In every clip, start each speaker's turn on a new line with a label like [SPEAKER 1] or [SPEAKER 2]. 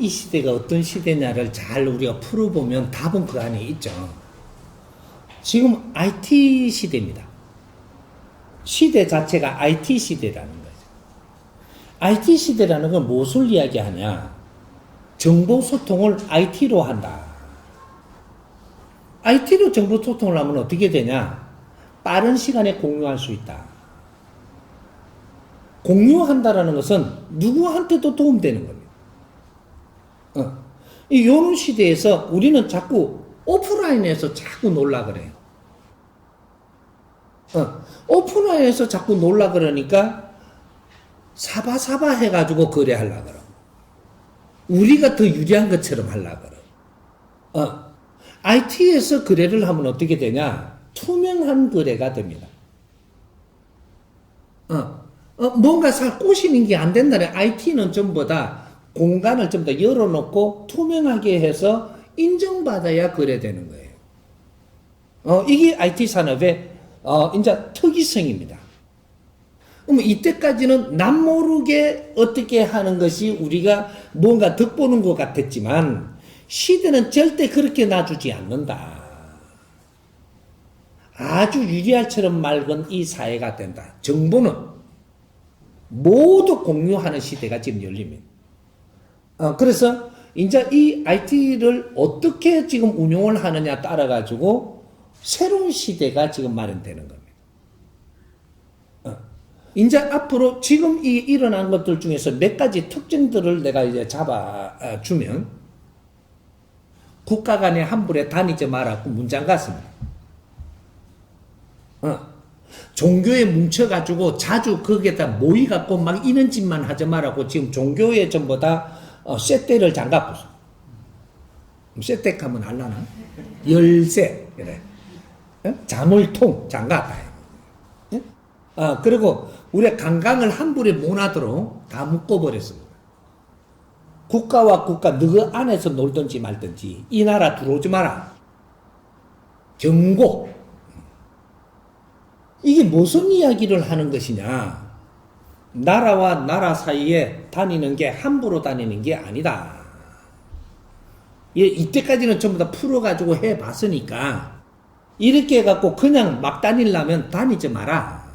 [SPEAKER 1] 이 시대가 어떤 시대냐를 잘 우리가 풀어보면 답은 그 안에 있죠. 지금 IT 시대입니다. 시대 자체가 IT 시대라는 거죠. IT 시대라는 건 무엇을 이야기하냐? 정보 소통을 IT로 한다. IT로 정보 소통을 하면 어떻게 되냐? 빠른 시간에 공유할 수 있다. 공유한다라는 것은 누구한테도 도움되는 겁니다. 이런 시대에서 우리는 자꾸 오프라인에서 자꾸 놀라 그래요. 오프라인에서 자꾸 놀라 그러니까 사바사바 해가지고 거래하려고 그러고 우리가 더 유리한 것처럼 하려고 그러고 IT에서 거래를 하면 어떻게 되냐? 투명한 거래가 됩니다. 뭔가 잘 꼬시는 게 안 된다면 IT는 전부 다 공간을 좀 더 열어놓고 투명하게 해서 인정받아야 거래되는 거예요. 이게 IT 산업의 이제 특이성입니다. 그럼 이때까지는 남모르게 어떻게 하는 것이 우리가 뭔가 덕보는 것 같았지만 시대는 절대 그렇게 놔주지 않는다. 아주 유리알처럼 맑은 이 사회가 된다. 정보는 모두 공유하는 시대가 지금 열립니다. 그래서 이제 이 IT를 어떻게 지금 운용을 하느냐 따라 가지고 새로운 시대가 지금 마련되는 겁니다. 이제 앞으로 지금 이 일어난 것들 중에서 몇 가지 특징들을 내가 이제 잡아주면 국가 간의 함부로 다니지 말라고 문장 같습니다. 종교에 뭉쳐가지고 자주 거기에다 모이갖고 막 이런 짓만 하지 말라고 지금 종교에 전부 다 쇠대를 장갑부수. 쇠대 하면 알라나? 열쇠. 그래. 자물통 장갑. 그리고 우리가 관광을 함부로 못하도록 다 묶어버렸습니다. 국가와 국가 너 안에서 놀든지 말든지 이 나라 들어오지 마라. 경고. 이게 무슨 이야기를 하는 것이냐? 나라와 나라 사이에 다니는 게 함부로 다니는 게 아니다. 이때까지는 전부 다 풀어가지고 해봤으니까 이렇게 해갖고 그냥 막 다니려면 다니지 마라.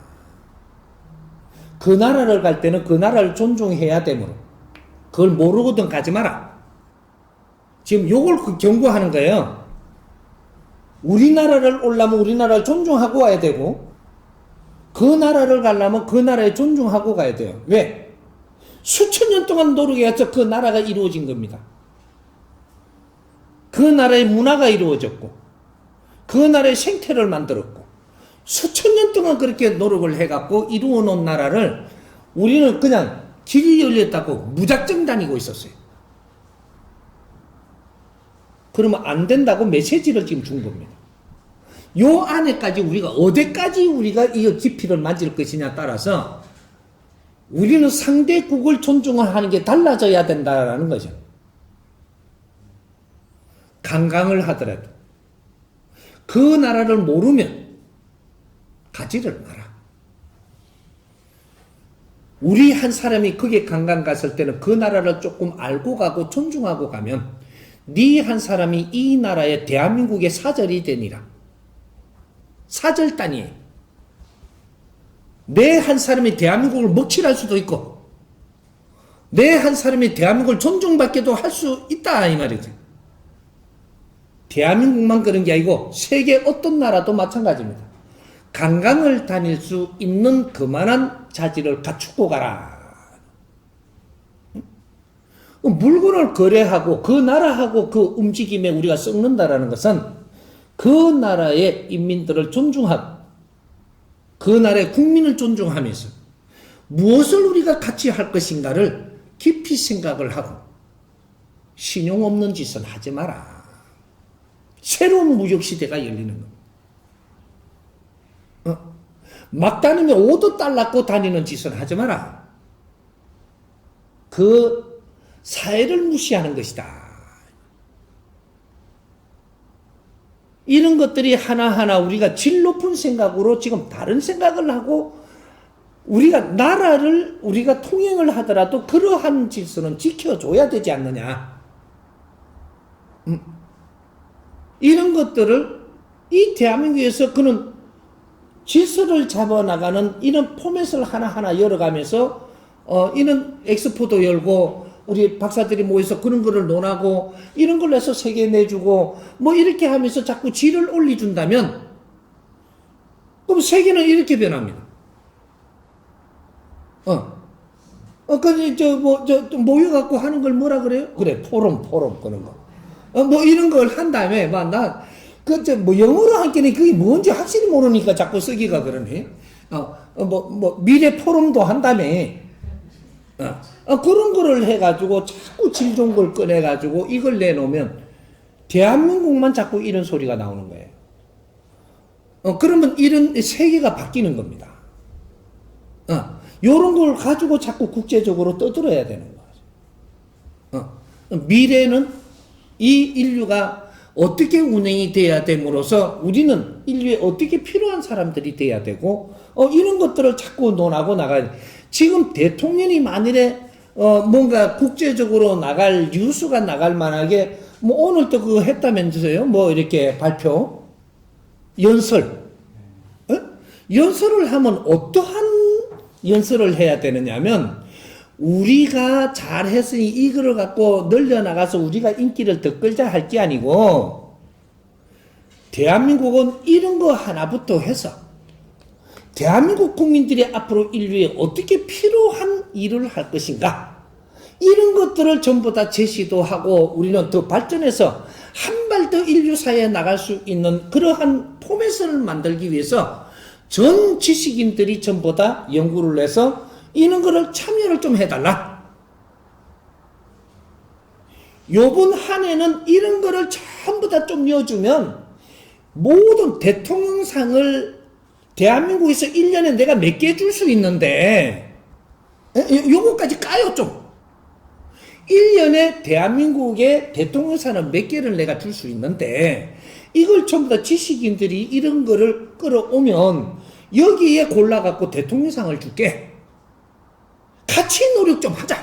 [SPEAKER 1] 그 나라를 갈 때는 그 나라를 존중해야 되므로 그걸 모르거든 가지 마라. 지금 요걸 경고하는 거예요. 우리나라를 오려면 우리나라를 존중하고 와야 되고 그 나라를 가려면 그 나라에 존중하고 가야 돼요. 왜? 수천 년 동안 노력해서 그 나라가 이루어진 겁니다. 그 나라의 문화가 이루어졌고 그 나라의 생태를 만들었고 수천 년 동안 그렇게 노력을 해갖고 이루어 놓은 나라를 우리는 그냥 길이 열렸다고 무작정 다니고 있었어요. 그러면 안 된다고 메시지를 지금 준 겁니다. 요 안에까지 우리가 어디까지 우리가 이 깊이를 만질 것이냐 따라서 우리는 상대국을 존중을 하는 게 달라져야 된다라는 거죠. 관광을 하더라도 그 나라를 모르면 가지를 마라. 우리 한 사람이 거기에 관광 갔을 때는 그 나라를 조금 알고 가고 존중하고 가면 네 한 사람이 이 나라의 대한민국의 사절이 되니라. 사절단이에요. 내 한 사람이 대한민국을 먹칠할 수도 있고 내 한 사람이 대한민국을 존중받게도 할 수 있다 이 말이죠. 대한민국만 그런 게 아니고 세계 어떤 나라도 마찬가지입니다. 관광을 다닐 수 있는 그만한 자질을 갖추고 가라. 물건을 거래하고 그 나라하고 그 움직임에 우리가 썩는다라는 것은 그 나라의 인민들을 존중하고 그 나라의 국민을 존중하면서 무엇을 우리가 같이 할 것인가를 깊이 생각을 하고 신용 없는 짓은 하지 마라. 새로운 무역시대가 열리는 겁니다. 막 다니면 오도 딸랐고 다니는 짓은 하지 마라. 그 사회를 무시하는 것이다. 이런 것들이 하나하나 우리가 질 높은 생각으로 지금 다른 생각을 하고 우리가 나라를 우리가 통행을 하더라도 그러한 질서는 지켜줘야 되지 않느냐. 이런 것들을 이 대한민국에서 그는 질서를 잡아나가는 이런 포맷을 하나하나 열어가면서 이런 엑스포도 열고 우리 박사들이 모여서 그런 거를 논하고 이런 걸로 해서 세계 내주고 뭐 이렇게 하면서 자꾸 질을 올려준다면 그럼 세계는 이렇게 변합니다. 모여갖고 하는 걸 뭐라 그래요? 그래, 포럼, 그런 거. 뭐 이런 걸 한 다음에, 뭐 영어로 하기는 그게 뭔지 확실히 모르니까 자꾸 쓰기가 그러네. 미래 포럼도 한 다음에, 그런 거를 해가지고 자꾸 질 좋은 걸 꺼내가지고 이걸 내놓으면 대한민국만 자꾸 이런 소리가 나오는 거예요. 그러면 이런 세계가 바뀌는 겁니다. 요런 걸 가지고 자꾸 국제적으로 떠들어야 되는 거죠. 미래는 이 인류가 어떻게 운행이 돼야 됨으로써 우리는 인류에 어떻게 필요한 사람들이 돼야 되고, 이런 것들을 자꾸 논하고 나가야 돼. 지금 대통령이 만일에, 뭔가 국제적으로 나갈, 뉴스가 나갈 만하게, 뭐 오늘 또 그거 했다면서요? 뭐 이렇게 발표? 연설. 연설을 하면 어떠한 연설을 해야 되느냐면 우리가 잘했으니 이거를 갖고 늘려나가서 우리가 인기를 더 끌자 할 게 아니고 대한민국은 이런 거 하나부터 해서 대한민국 국민들이 앞으로 인류에 어떻게 필요한 일을 할 것인가 이런 것들을 전부 다 제시도 하고 우리는 더 발전해서 한 발 더 인류사회에 나갈 수 있는 그러한 포맷을 만들기 위해서 전 지식인들이 전부 다 연구를 해서 이런 거를 참여를 좀 해달라. 요번 한 해는 이런 거를 전부 다 좀 넣어주면 모든 대통령상을 대한민국에서 1년에 내가 몇 개 줄 수 있는데 요거까지 까요 좀. 1년에 대한민국의 대통령상은 몇 개를 내가 줄 수 있는데 이걸 전부 다 지식인들이 이런 거를 끌어오면 여기에 골라갖고 대통령상을 줄게. 같이 노력 좀 하자.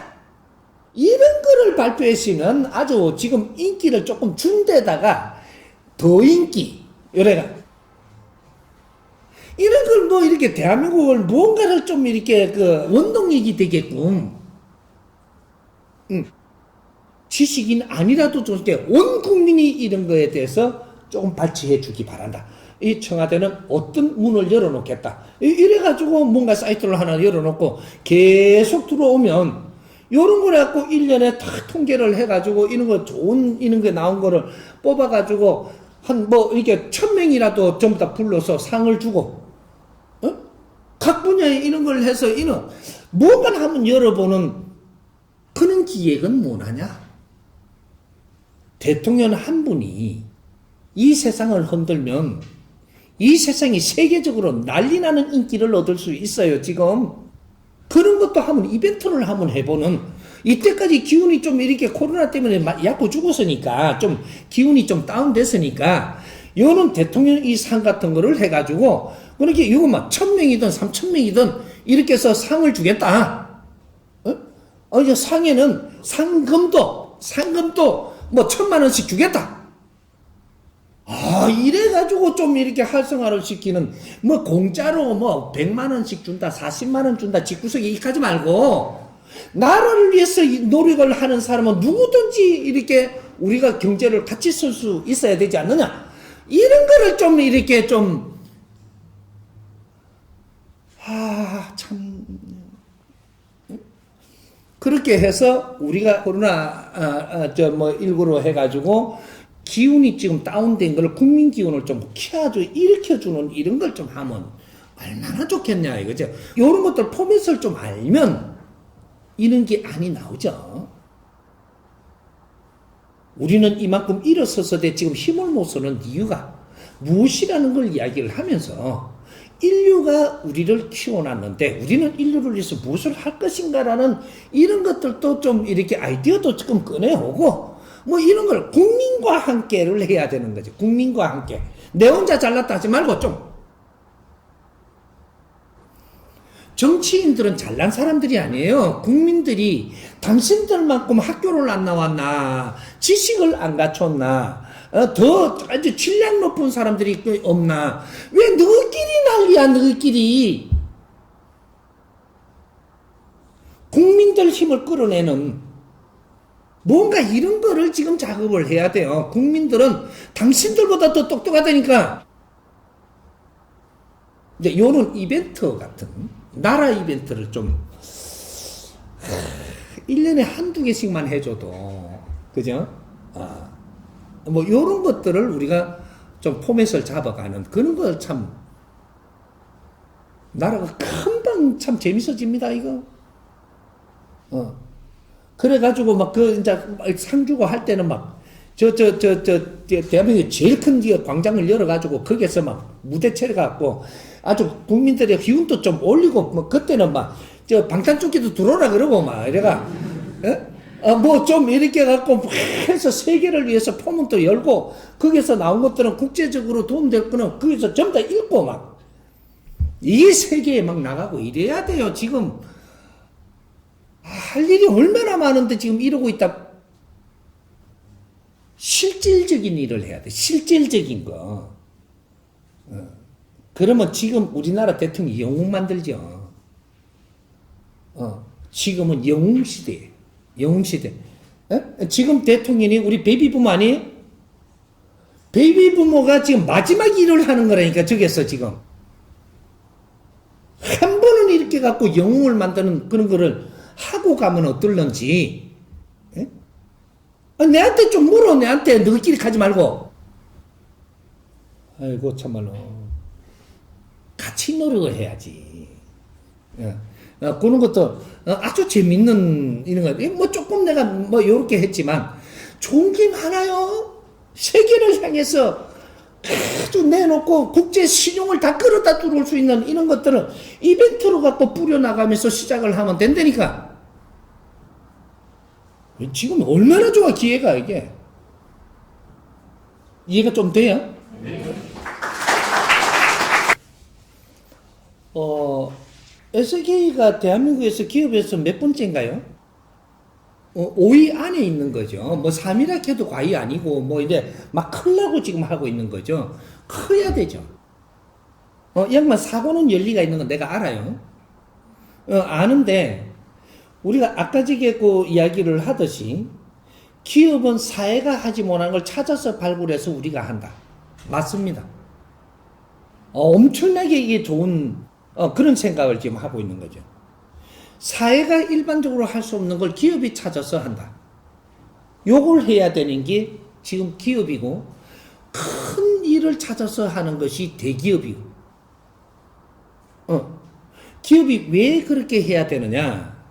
[SPEAKER 1] 이런 거를 발표했으면 아주 지금 인기를 조금 준 데다가 더 인기. 요래가. 이런 걸 뭐 이렇게 대한민국을 무언가를 좀 이렇게 원동력이 되게끔. 지식인 아니라도 좀 이렇게 온 국민이 이런 거에 대해서 조금 발치해 주기 바란다. 이 청와대는 어떤 문을 열어놓겠다. 이래가지고 뭔가 사이트를 하나 열어놓고 계속 들어오면 요런 걸 갖고 1년에 다 통계를 해가지고 이런 거 좋은 이런 게 나온 거를 뽑아가지고 이렇게 1000명이라도 전부 다 불러서 상을 주고 각 분야에 이런 걸 해서 뭔가 한번 열어보는 그런 기획은 뭐하냐? 대통령 한 분이 이 세상을 흔들면 이 세상이 세계적으로 난리 나는 인기를 얻을 수 있어요, 지금. 그런 것도 한번 이벤트를 한번 해보는, 이때까지 기운이 좀 이렇게 코로나 때문에 약고 죽었으니까, 좀 기운이 좀 다운됐으니까, 요런 대통령 이 상 같은 거를 해가지고, 그렇게 이거 1000명이든 3000명이든 이렇게 해서 상을 주겠다. 이제 상에는 상금도 1000만원씩 주겠다. 이래가지고 좀 이렇게 활성화를 시키는, 공짜로 100만원씩 준다, 40만원 준다, 집구석에 이익하지 말고, 나라를 위해서 노력을 하는 사람은 누구든지 이렇게 우리가 경제를 같이 쓸 수 있어야 되지 않느냐? 이런 거를 좀 이렇게 좀, 참. 그렇게 해서 우리가 코로나, 19로 해가지고, 기운이 지금 다운된 걸 국민 기운을 좀 일으켜주는 이런 걸 좀 하면 얼마나 좋겠냐 이거죠. 이런 것들 포맷을 좀 알면 이런 게 안이 나오죠. 우리는 이만큼 일어서서대 지금 힘을 못 쓰는 이유가 무엇이라는 걸 이야기를 하면서 인류가 우리를 키워놨는데 우리는 인류를 위해서 무엇을 할 것인가라는 이런 것들도 좀 이렇게 아이디어도 조금 꺼내오고 이런 걸 국민과 함께를 해야 되는 거죠. 국민과 함께. 내 혼자 잘났다 하지 말고 좀. 정치인들은 잘난 사람들이 아니에요. 국민들이 당신들만큼 학교를 안 나왔나, 지식을 안 갖췄나, 더 아주 질량 높은 사람들이 없나. 왜 너희끼리 난리야, 너희끼리. 국민들 힘을 끌어내는 뭔가 이런 거를 지금 작업을 해야 돼요. 국민들은 당신들보다 더 똑똑하다니까. 이제 요런 이벤트 같은 나라 이벤트를 좀 1년에 한두 개씩만 해줘도, 그죠? 뭐 요런 것들을 우리가 좀 포맷을 잡아가는 그런 걸 참 나라가 금방 참 재밌어집니다, 이거. 그래가지고 막 이제 상 주고 할 때는 막 대한민국 제일 큰 광장을 열어가지고 거기에서 막 무대 차려갖고 아주 국민들의 기운도 좀 올리고, 뭐 그때는 막 방탄조끼도 들어오라 그러고 막 이래가 뭐 좀 이렇게 갖고 해서 세계를 위해서 포문도 열고, 거기서 나온 것들은 국제적으로 도움될 거는 거기서 전부 다 읽고 막 이 세계에 막 나가고 이래야 돼요. 지금 할 일이 얼마나 많은데 지금 이러고 있다. 실질적인 일을 해야 돼. 실질적인 거. 그러면 지금 우리나라 대통령이 영웅 만들죠. 지금은 영웅 시대예요. 영웅 시대. 지금 대통령이 우리 베이비 부모 아니에요? 베이비 부모가 지금 마지막 일을 하는 거라니까, 저기서 지금. 한 번은 이렇게 갖고 영웅을 만드는 그런 거를 하고 가면 어떨런지. 내한테 좀 물어. 내한테 너희끼리 가지 말고. 아이고 참말로 같이 노력을 해야지. 그런 것도 아주 재밌는 이런 거. 뭐 조금 내가 뭐 요렇게 했지만 좋은 게 많아요. 세계를 향해서 아주 내놓고 국제 신용을 다 끌어다 들어올 수 있는 이런 것들은 이벤트로 갖고 뿌려나가면서 시작을 하면 된다니까. 지금 얼마나 좋아, 기회가. 이게 이해가 좀 돼요? SK가 대한민국에서 기업에서 몇 번째인가요? 5위 안에 있는 거죠. 뭐 3위라 해도 과히 아니고, 뭐 이제 막 크려고 지금 하고 있는 거죠. 커야 되죠. 양반 사고는 열리가 있는 건 내가 알아요. 아는데 우리가 아까 전에 그 이야기를 하듯이 기업은 사회가 하지 못한 걸 찾아서 발굴해서 우리가 한다. 맞습니다. 엄청나게 이게 좋은 그런 생각을 지금 하고 있는 거죠. 사회가 일반적으로 할 수 없는 걸 기업이 찾아서 한다. 요걸 해야 되는 게 지금 기업이고, 큰 일을 찾아서 하는 것이 대기업이고. 기업이 왜 그렇게 해야 되느냐?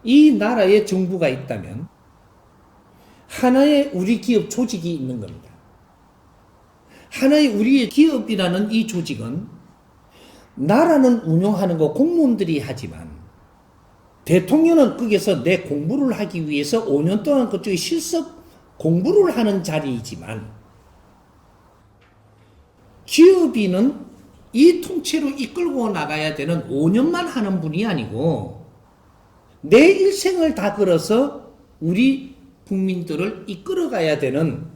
[SPEAKER 1] 이 나라에 정부가 있다면 하나의 우리 기업 조직이 있는 겁니다. 하나의 우리의 기업이라는 이 조직은 나라는 운영하는 거 공무원들이 하지만 대통령은 거기서 내 공부를 하기 위해서 5년 동안 그쪽에 실습 공부를 하는 자리이지만, 기업인은 이 통째로 이끌고 나가야 되는 5년만 하는 분이 아니고 내 일생을 다 걸어서 우리 국민들을 이끌어가야 되는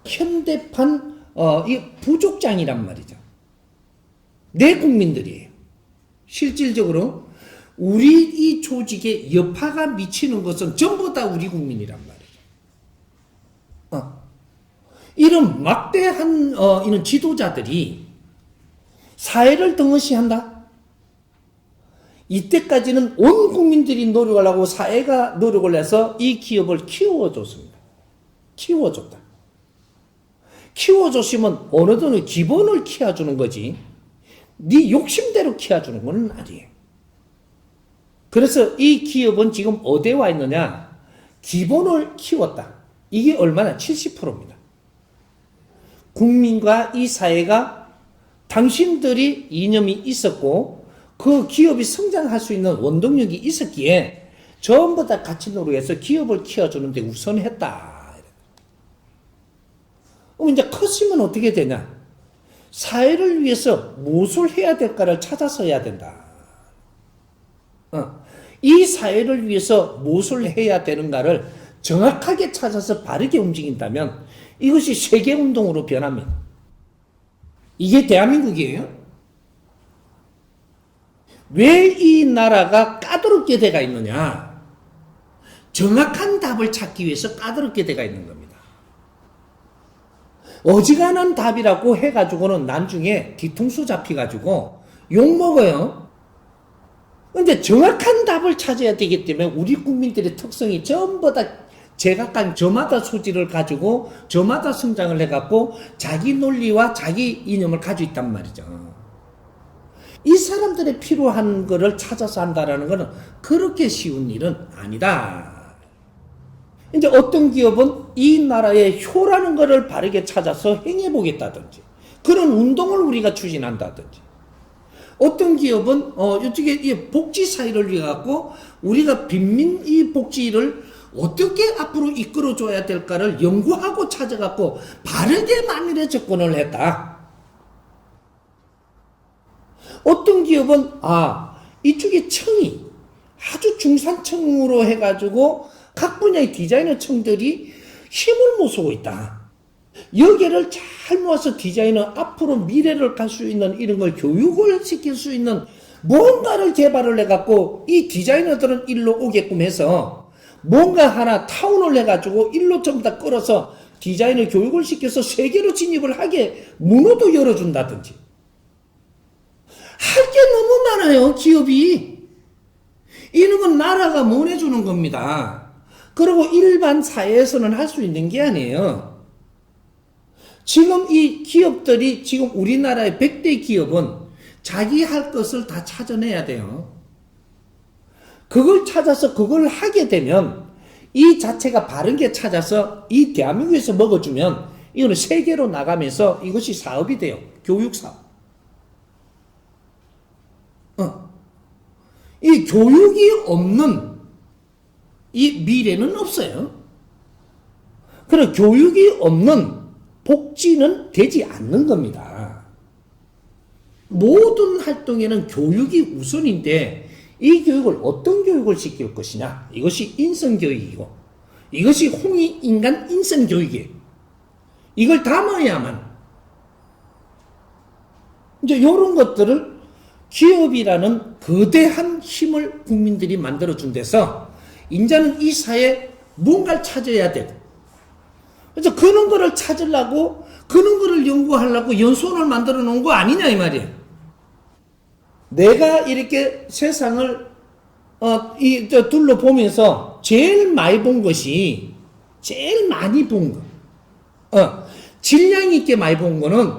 [SPEAKER 1] 현대판 이 부족장이란 말이죠. 내 국민들이에요. 실질적으로 우리 이 조직에 여파가 미치는 것은 전부 다 우리 국민이란 말이죠. 이런 막대한 이런 지도자들이 사회를 등어시한다. 이때까지는 온 국민들이 노력을 하고 사회가 노력을 해서 이 기업을 키워줬습니다. 키워줬다. 키워줬으면 어느 정도 기본을 키워주는 거지, 네 욕심대로 키워주는 건 아니에요. 그래서 이 기업은 지금 어디에 와 있느냐? 기본을 키웠다. 이게 얼마나? 70%입니다. 국민과 이 사회가 당신들이 이념이 있었고 그 기업이 성장할 수 있는 원동력이 있었기에 전부 다 같이 노력해서 기업을 키워주는데 우선했다. 그럼 이제 컸으면 어떻게 되냐? 사회를 위해서 무엇을 해야 될까를 찾아서 해야 된다. 이 사회를 위해서 무엇을 해야 되는가를 정확하게 찾아서 바르게 움직인다면 이것이 세계운동으로 변합니다. 이게 대한민국이에요. 왜 이 나라가 까다롭게 돼가 있느냐? 정확한 답을 찾기 위해서 까다롭게 돼가 있는 겁니다. 어지간한 답이라고 해가지고는 나중에 뒤통수 잡혀가지고 욕먹어요. 근데 정확한 답을 찾아야 되기 때문에 우리 국민들의 특성이 전부 다 제각각 저마다 소질을 가지고 저마다 성장을 해갖고 자기 논리와 자기 이념을 가지고 있단 말이죠. 이 사람들의 필요한 거를 찾아서 한다라는 것은 그렇게 쉬운 일은 아니다. 이제 어떤 기업은 이 나라의 효라는 것을 바르게 찾아서 행해보겠다든지 그런 운동을 우리가 추진한다든지 어떤 기업은 이쪽에 이 복지 사회를 위해 갖고 우리가 빈민 이 복지를 어떻게 앞으로 이끌어줘야 될까를 연구하고 찾아갖고 바르게 만일에 접근을 했다. 어떤 기업은 이쪽에 청이 아주 중산층으로 해가지고 각 분야의 디자이너 청들이 힘을 모으고 있다. 여기를 잘 모아서 디자이너 앞으로 미래를 갈 수 있는 이런 걸 교육을 시킬 수 있는 뭔가를 개발을 해갖고 이 디자이너들은 일로 오게끔 해서 뭔가 하나 타운을 해가지고 일로 전부 다 끌어서 디자이너 교육을 시켜서 세계로 진입을 하게 문호도 열어준다든지 할 게 너무 많아요. 기업이. 이런 건 나라가 보내주는 겁니다. 그리고 일반 사회에서는 할 수 있는 게 아니에요. 지금 이 기업들이 지금 우리나라의 100대 기업은 자기 할 것을 다 찾아내야 돼요. 그걸 찾아서 그걸 하게 되면 이 자체가 바른 게 찾아서 이 대한민국에서 먹어주면 이거는 세계로 나가면서 이것이 사업이 돼요. 교육사업. 이 교육이 없는 이 미래는 없어요. 그럼 교육이 없는 복지는 되지 않는 겁니다. 모든 활동에는 교육이 우선인데 이 교육을 어떤 교육을 시킬 것이냐 이것이 인성교육이고 이것이 홍익인간 인성교육이에요. 이걸 담아야만 이제 이런 것들을 기업이라는 거대한 힘을 국민들이 만들어준 데서 이제는 이 사회에 뭔가를 찾아야 되고 그래서 그런 거를 찾으려고 그런 거를 연구하려고 연수원을 만들어 놓은 거 아니냐 이 말이에요. 내가 이렇게 세상을 둘러보면서 제일 많이 본 것이 제일 많이 본 거 질량 있게 많이 본 거는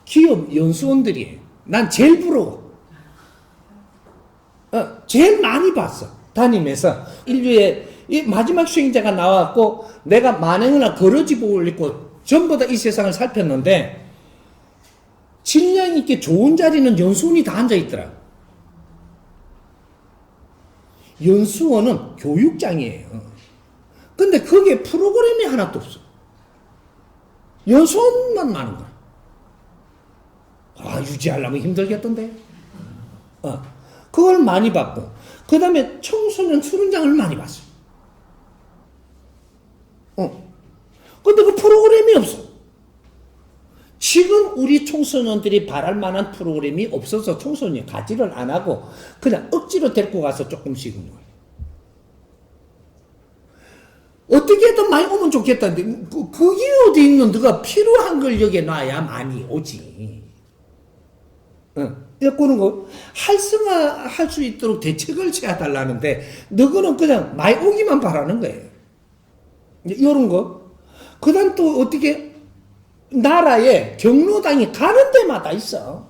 [SPEAKER 1] 기업 연수원들이에요. 난 제일 부러워. 제일 많이 봤어. 다니면서 인류의 이 마지막 수행자가 나왔고 내가 만행이나 거러지복을 입고 전부 다 이 세상을 살폈는데 질량 있게 좋은 자리는 연수원이 다 앉아있더라. 연수원은 교육장이에요. 근데 거기에 프로그램이 하나도 없어. 연수원만 많은 거야. 유지하려면 힘들겠던데. 그걸 많이 봤고 그 다음에 청소년 수련장을 많이 봤어요. 근데 그 프로그램이 없어. 지금 우리 청소년들이 바랄 만한 프로그램이 없어서 청소년이 가지를 안 하고 그냥 억지로 데리고 가서 조금씩은 거예요. 어떻게든 많이 오면 좋겠다는데 그게 어디 있는 너가 필요한 걸 여기에 놔야 많이 오지. 그런 거 활성화할 수 있도록 대책을 세워달라는데 너거는 그냥 많이 오기만 바라는 거예요. 이런 거. 그 다음 또 어떻게 나라에 경로당이 가는 데마다 있어.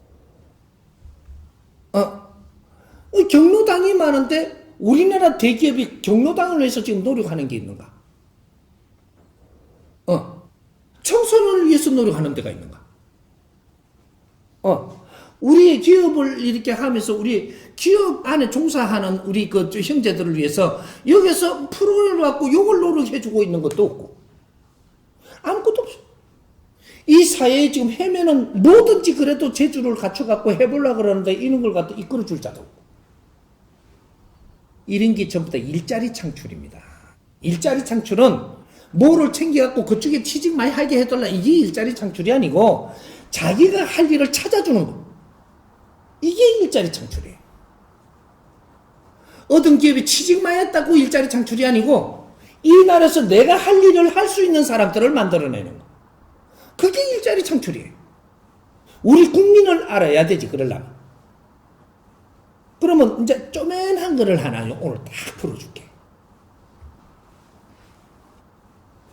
[SPEAKER 1] 경로당이 많은데 우리나라 대기업이 경로당을 위해서 지금 노력하는 게 있는가? 청소년을 위해서 노력하는 데가 있는가? 우리 기업을 이렇게 하면서 우리 기업 안에 종사하는 우리 그 형제들을 위해서 여기서 프로그램을 갖고 요걸 노력해주고 있는 것도 없고 아무것도 없어. 이 사회에 지금 헤매는 뭐든지 그래도 재주를 갖춰갖고 해보려고 그러는데 이런 걸 갖다 이끌어줄 자도 이런 게 전부 다 일자리 창출입니다. 일자리 창출은 뭐를 챙겨갖고 그쪽에 취직 많이 하게 해달라, 이게 일자리 창출이 아니고 자기가 할 일을 찾아주는 거, 이게 일자리 창출이에요. 어떤 기업이 취직 많이 했다고 일자리 창출이 아니고 이 나라에서 내가 할 일을 할 수 있는 사람들을 만들어내는 거, 그게 일자리 창출이에요. 우리 국민을 알아야 되지, 그러려면. 그러면 이제 쪼맨한 거를 하나 오늘 딱 풀어줄게.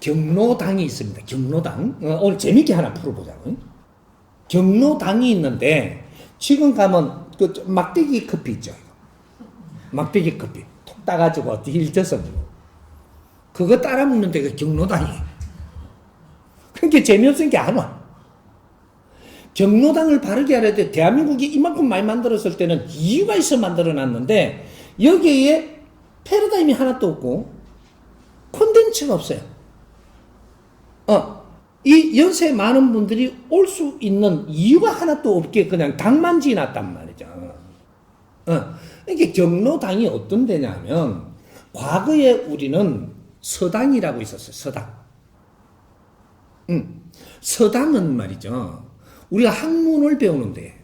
[SPEAKER 1] 경로당이 있습니다. 경로당. 오늘 재밌게 하나 풀어보자고요. 경로당이 있는데 지금 가면 그 막대기 커피 있죠. 막대기 커피 톡 따가지고 힐져서 그거 따라 먹는 데가 경로당이에요. 그러니까 재미없으니까 안 와. 경로당을 바르게 하려 때 대한민국이 이만큼 많이 만들었을 때는 이유가 있어 만들어놨는데 여기에 패러다임이 하나도 없고 콘텐츠가 없어요. 이 연세 많은 분들이 올 수 있는 이유가 하나도 없게 그냥 당만 지났단 말이죠. 이게 경로당이 어떤 데냐면 과거에 우리는 서당이라고 있었어요. 서당. 서당은 말이죠. 우리가 학문을 배우는데,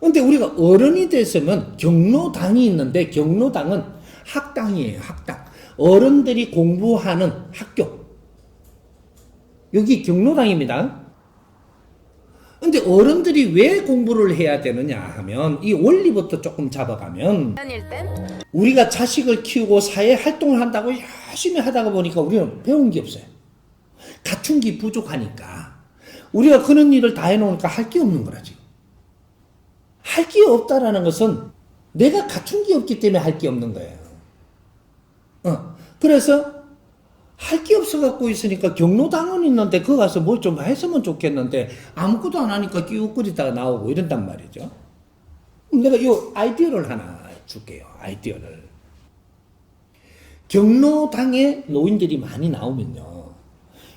[SPEAKER 1] 근데 우리가 어른이 됐으면 경로당이 있는데 경로당은 학당이에요. 학당. 어른들이 공부하는 학교. 여기 경로당입니다. 근데 어른들이 왜 공부를 해야 되느냐 하면 이 원리부터 조금 잡아가면 우리가 자식을 키우고 사회 활동을 한다고 열심히 하다가 보니까 우리는 배운 게 없어요. 갖춘 게 부족하니까 우리가 그런 일을 다 해놓으니까 할 게 없는 거라 지금. 할 게 없다라는 것은 내가 갖춘 게 없기 때문에 할 게 없는 거예요. 그래서 할 게 없어 갖고 있으니까 경로당은 있는데 그거 가서 뭘 좀 했으면 좋겠는데 아무것도 안 하니까 끼웃거리다가 나오고 이런단 말이죠. 내가 이 아이디어를 하나 줄게요. 아이디어를. 경로당에 노인들이 많이 나오면요.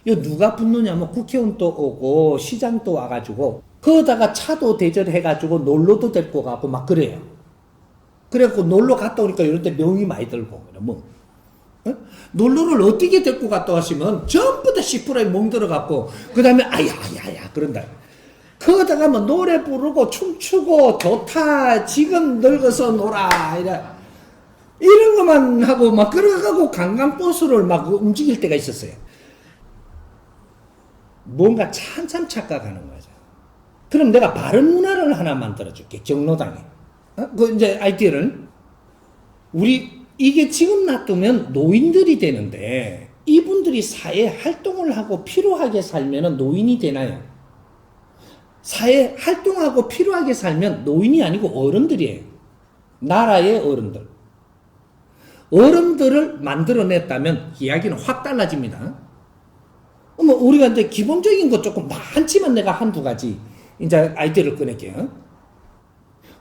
[SPEAKER 1] 이 누가 붙느냐면 국회의원도 오고 시장도 와가지고 거기다가 차도 대절해가지고 놀러도 데리고 가고 막 그래요. 그래갖고 놀러 갔다 오니까 이런 데 명이 많이 들고 뭐. 놀러를 어떻게 데리고 갔다 왔으면 전부 다 시프라에 멍들어갖고 그 다음에 아야야야 그런다. 거기다가 뭐 노래 부르고 춤추고 좋다 지금 늙어서 놀아 이런 것만 하고 막 그래가고 관광버스를 막 움직일 때가 있었어요. 뭔가 참참 착각하는 거죠. 그럼 내가 바른 문화를 하나 만들어줄게. 경로당에. 그 이제 아이디어를 이게 지금 놔두면 노인들이 되는데 이분들이 사회 활동을 하고 필요하게 살면 노인이 되나요? 사회 활동하고 필요하게 살면 노인이 아니고 어른들이에요. 나라의 어른들. 어른들을 만들어냈다면 이야기는 확 달라집니다. 우리가 이제 기본적인 것 조금 많지만 내가 한두 가지 이제 아이디어를 꺼낼게요.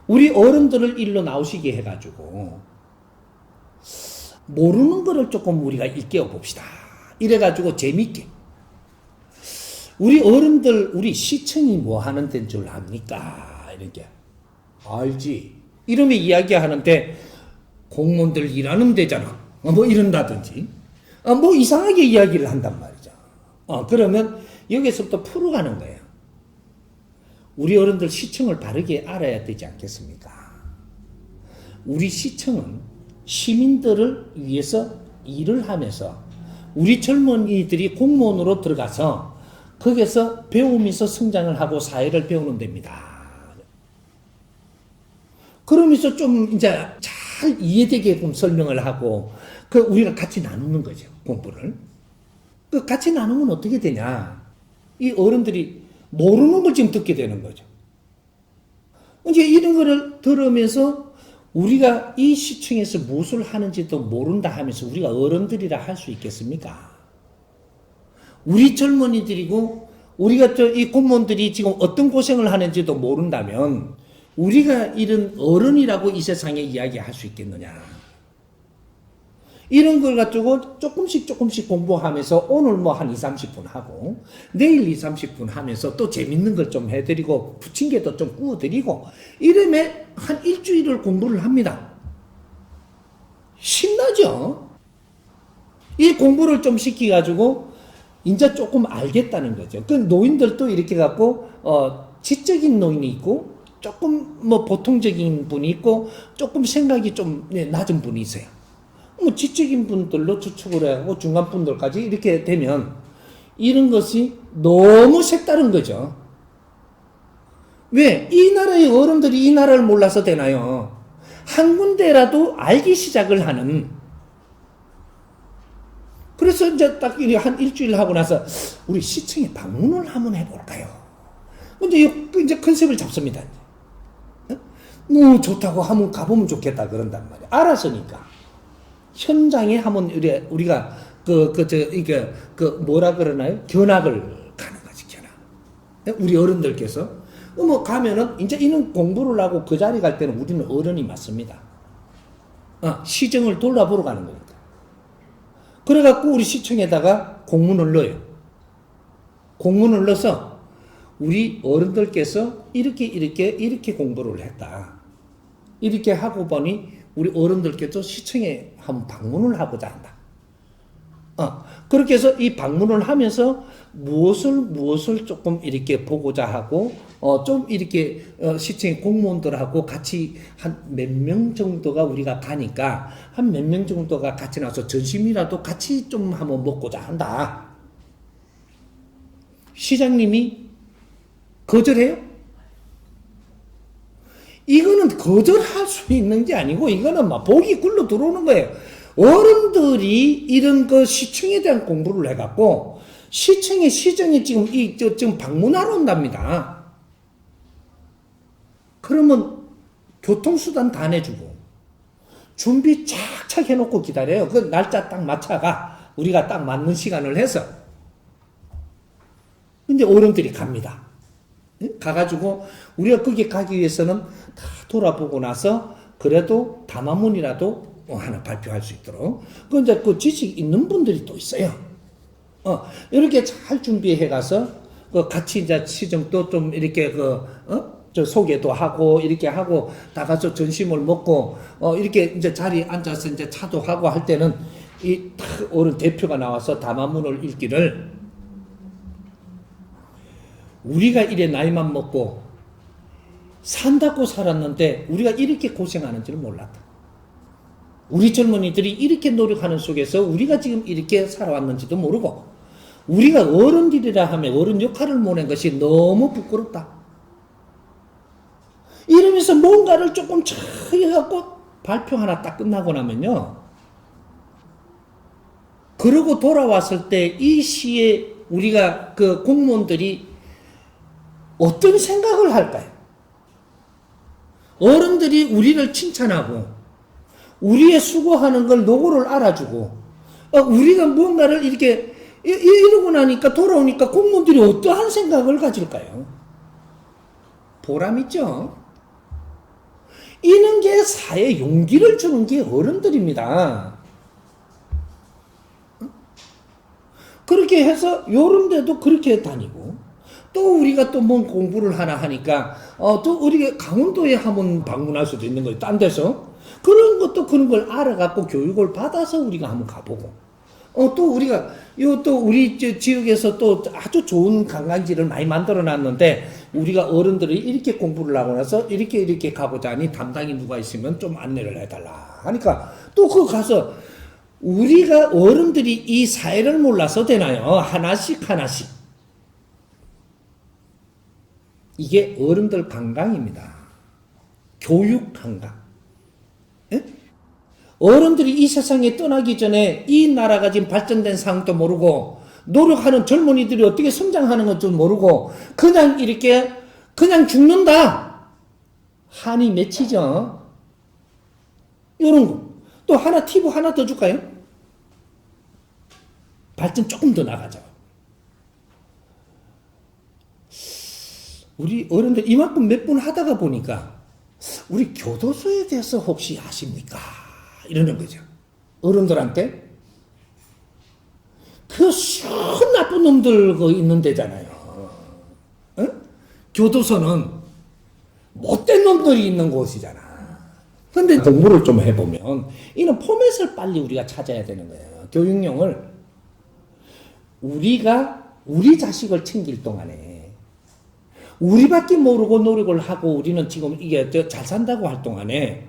[SPEAKER 1] 우리 어른들을 일로 나오시게 해가지고 모르는 거를 조금 우리가 일깨워 봅시다. 이래가지고 재밌게. 우리 어른들, 우리 시청이 뭐 하는 데인 줄 압니까? 이렇게. 알지. 이러면 이야기하는데 공무원들 일하는 데잖아. 뭐 이런다든지. 뭐 이상하게 이야기를 한단 말이죠. 그러면 여기서부터 풀어가는 거예요. 우리 어른들 시청을 바르게 알아야 되지 않겠습니까? 우리 시청은 시민들을 위해서 일을 하면서 우리 젊은이들이 공무원으로 들어가서 거기서 배우면서 성장을 하고 사회를 배우는 데입니다. 그러면서 좀 이제 잘 이해되게끔 설명을 하고 우리가 같이 나누는 거죠. 공부를. 같이 나누면 어떻게 되냐. 이 어른들이 모르는 걸 지금 듣게 되는 거죠. 이제 이런 거를 들으면서 우리가 이 시청에서 무엇을 하는지도 모른다 하면서 우리가 어른들이라 할 수 있겠습니까? 우리 젊은이들이고 우리가 이 공무원들이 지금 어떤 고생을 하는지도 모른다면 우리가 이런 어른이라고 이 세상에 이야기할 수 있겠느냐. 이런 걸 가지고 조금씩 공부하면서 오늘 뭐 한 2, 30분 하고 내일 2, 30분 하면서 또 재밌는 걸 좀 해드리고 부침개도 좀 구워드리고 이러면 한 일주일을 공부를 합니다. 신나죠? 이 공부를 좀 시켜가지고 이제 조금 알겠다는 거죠. 그 노인들도 이렇게 갖고 지적인 노인이 있고 조금 뭐 보통적인 분이 있고 조금 생각이 좀 낮은 분이 있어요. 뭐 지적인 분들로 추측을 해가고 중간 분들까지 이렇게 되면 이런 것이 너무 색다른 거죠. 왜? 이 나라의 어른들이 이 나라를 몰라서 되나요? 한 군데라도 알기 시작을 하는. 그래서 이제 딱 한 일주일 하고 나서 우리 시청에 방문을 한번 해볼까요? 근데 이제 컨셉을 잡습니다. 좋다고 한번 가보면 좋겠다 그런단 말이야. 알아서니까. 현장에 한번 우리가 뭐라 그러나요? 견학을 가는 거지, 견학. 우리 어른들께서 뭐 가면은 이제 이런 공부를 하고 그 자리 갈 때는 우리는 어른이 맞습니다. 시정을 돌아보러 가는 거니까. 그래갖고 우리 시청에다가 공문을 넣어요. 공문을 넣어서 우리 어른들께서 이렇게 공부를 했다. 이렇게 하고 보니 우리 어른들께서 시청에 한번 방문을 하고자 한다. 그렇게 해서 이 방문을 하면서 무엇을 조금 이렇게 보고자 하고, 좀 이렇게, 시청 공무원들하고 같이 한 몇 명 정도가 우리가 가니까, 한 몇 명 정도가 같이 나와서 점심이라도 같이 좀 한번 먹고자 한다. 시장님이 거절해요? 이거는 거절할 수 있는 게 아니고, 이거는 막 복이 굴러 들어오는 거예요. 어른들이 이런 시청에 대한 공부를 해갖고, 시청에 지금 방문하러 온답니다. 그러면 교통수단 다 내주고, 준비 착착 해놓고 기다려요. 그 날짜 딱 맞춰가, 우리가 딱 맞는 시간을 해서. 근데 어른들이 갑니다. 가가지고, 우리가 거기 가기 위해서는 다 돌아보고 나서, 그래도 담화문이라도 하나 발표할 수 있도록. 근데 그 지식 있는 분들이 또 있어요. 이렇게 잘 준비해 가서, 같이 이제 시정도 좀 이렇게 저 소개도 하고, 이렇게 하고, 다 가서 점심을 먹고, 이렇게 이제 자리에 앉아서 이제 차도 하고 할 때는, 어른 대표가 나와서 담화문을 읽기를, 우리가 이래 나이만 먹고, 산다고 살았는데, 우리가 이렇게 고생하는 줄 몰랐다. 우리 젊은이들이 이렇게 노력하는 속에서 우리가 지금 이렇게 살아왔는지도 모르고 우리가 어른들이라 하면 어른 역할을 못한 것이 너무 부끄럽다. 이러면서 뭔가를 조금 차 해갖고 발표 하나 딱 끝나고 나면요. 그러고 돌아왔을 때 이 시에 우리가 그 공무원들이 어떤 생각을 할까요? 어른들이 우리를 칭찬하고 우리의 수고하는 걸 노고를 알아주고, 우리가 무언가를 이렇게, 이러고 나니까 돌아오니까 공무원들이 어떠한 생각을 가질까요? 보람있죠? 이런 게 사회에 용기를 주는 게 어른들입니다. 그렇게 해서, 요런데도 그렇게 다니고, 또 우리가 또 뭔 공부를 하나 하니까, 또 우리가 강원도에 한번 방문할 수도 있는 거예요. 딴 데서. 그런 걸 알아갖고 교육을 받아서 우리가 한번 가보고. 또 우리가, 또 우리 지역에서 또 아주 좋은 관광지를 많이 만들어 놨는데, 우리가 어른들이 이렇게 공부를 하고 나서 이렇게 가보자 하니 담당이 누가 있으면 좀 안내를 해달라 하니까, 또 그거 가서, 우리가 어른들이 이 사회를 몰라서 되나요? 하나씩. 이게 어른들 관광입니다. 교육 관광. 예? 어른들이 이 세상에 떠나기 전에 이 나라가 지금 발전된 상황도 모르고 노력하는 젊은이들이 어떻게 성장하는 것도 모르고 그냥 죽는다. 한이 맺히죠. 이런 거. 또 팁 하나 더 줄까요? 발전 조금 더 나가죠. 우리 어른들 이만큼 몇 분 하다가 보니까 우리 교도소에 대해서 혹시 아십니까? 이러는 거죠. 어른들한테? 그 순 나쁜 놈들 그 있는 데잖아요. 어? 교도소는 못된 놈들이 있는 곳이잖아. 근데 공부를 좀 해보면 이런 포맷을 빨리 우리가 찾아야 되는 거예요. 교육용을 우리가 우리 자식을 챙길 동안에 우리밖에 모르고 노력을 하고 우리는 지금 이게 잘 산다고 할 동안에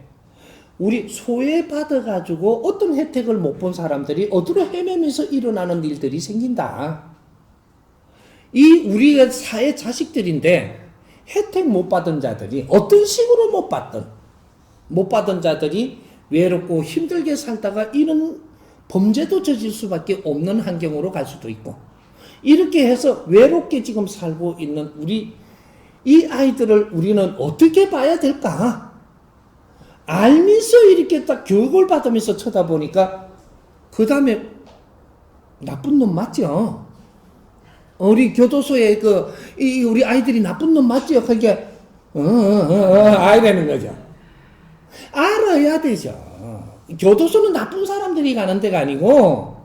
[SPEAKER 1] 우리 소외받아가지고 어떤 혜택을 못 본 사람들이 어디로 헤매면서 일어나는 일들이 생긴다. 이 우리가 사회 자식들인데 혜택 못 받은 자들이 어떤 식으로 못 받은 자들이 외롭고 힘들게 살다가 이런 범죄도 저질 수밖에 없는 환경으로 갈 수도 있고 이렇게 해서 외롭게 지금 살고 있는 우리 이 아이들을 우리는 어떻게 봐야 될까? 알면서 이렇게 딱 교육을 받으면서 쳐다보니까 그 다음에 나쁜 놈 맞죠? 우리 교도소에 우리 아이들이 나쁜 놈 맞죠? 그게 알아야되는 거죠. 알아야 되죠. 교도소는 나쁜 사람들이 가는 데가 아니고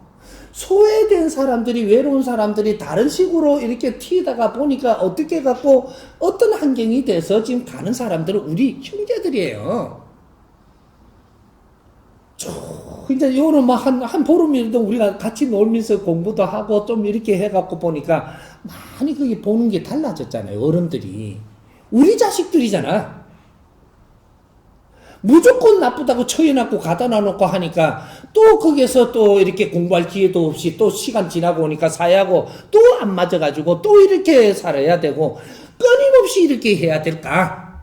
[SPEAKER 1] 소외된 사람들이 외로운 사람들이 다른 식으로 이렇게 튀다가 보니까 어떻게 갖고 어떤 환경이 돼서 지금 가는 사람들은 우리 형제들이에요. 이제 요는 뭐 한 보름이라도 우리가 같이 놀면서 공부도 하고 좀 이렇게 해갖고 보니까 많이 그게 보는 게 달라졌잖아요. 어른들이. 우리 자식들이잖아. 무조건 나쁘다고 처해놨고 가다 놔놓고 하니까 또 거기에서 또 이렇게 공부할 기회도 없이 또 시간 지나고 오니까 사회하고 또 안 맞아가지고 또 이렇게 살아야 되고 끊임없이 이렇게 해야 될까?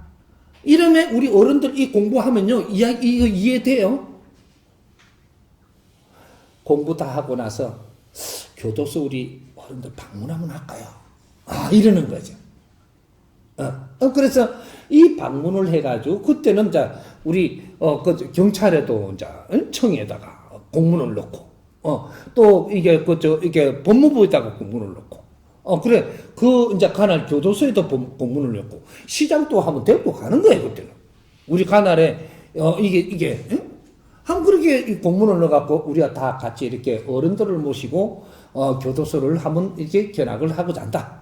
[SPEAKER 1] 이러면 우리 어른들 이 공부하면요. 이거 이해돼요? 공부 다 하고 나서 교도소 우리 어른들 방문 한번 할까요? 이러는 거죠. 그래서 이 방문을 해가지고 그때는 이제 우리 그 경찰에도 이제 청에다가 공문을 넣고 또 이게 이게 법무부에다가 공문을 넣고 그래 그 이제 관할 교도소에도 공문을 넣고 시장도 한번 데리고 가는 거예요 그때는 우리 관할에 이게 한 그렇게 공문을 넣어갖고 우리가 다 같이 이렇게 어른들을 모시고 교도소를 한번 이렇게 견학을 하고자 한다.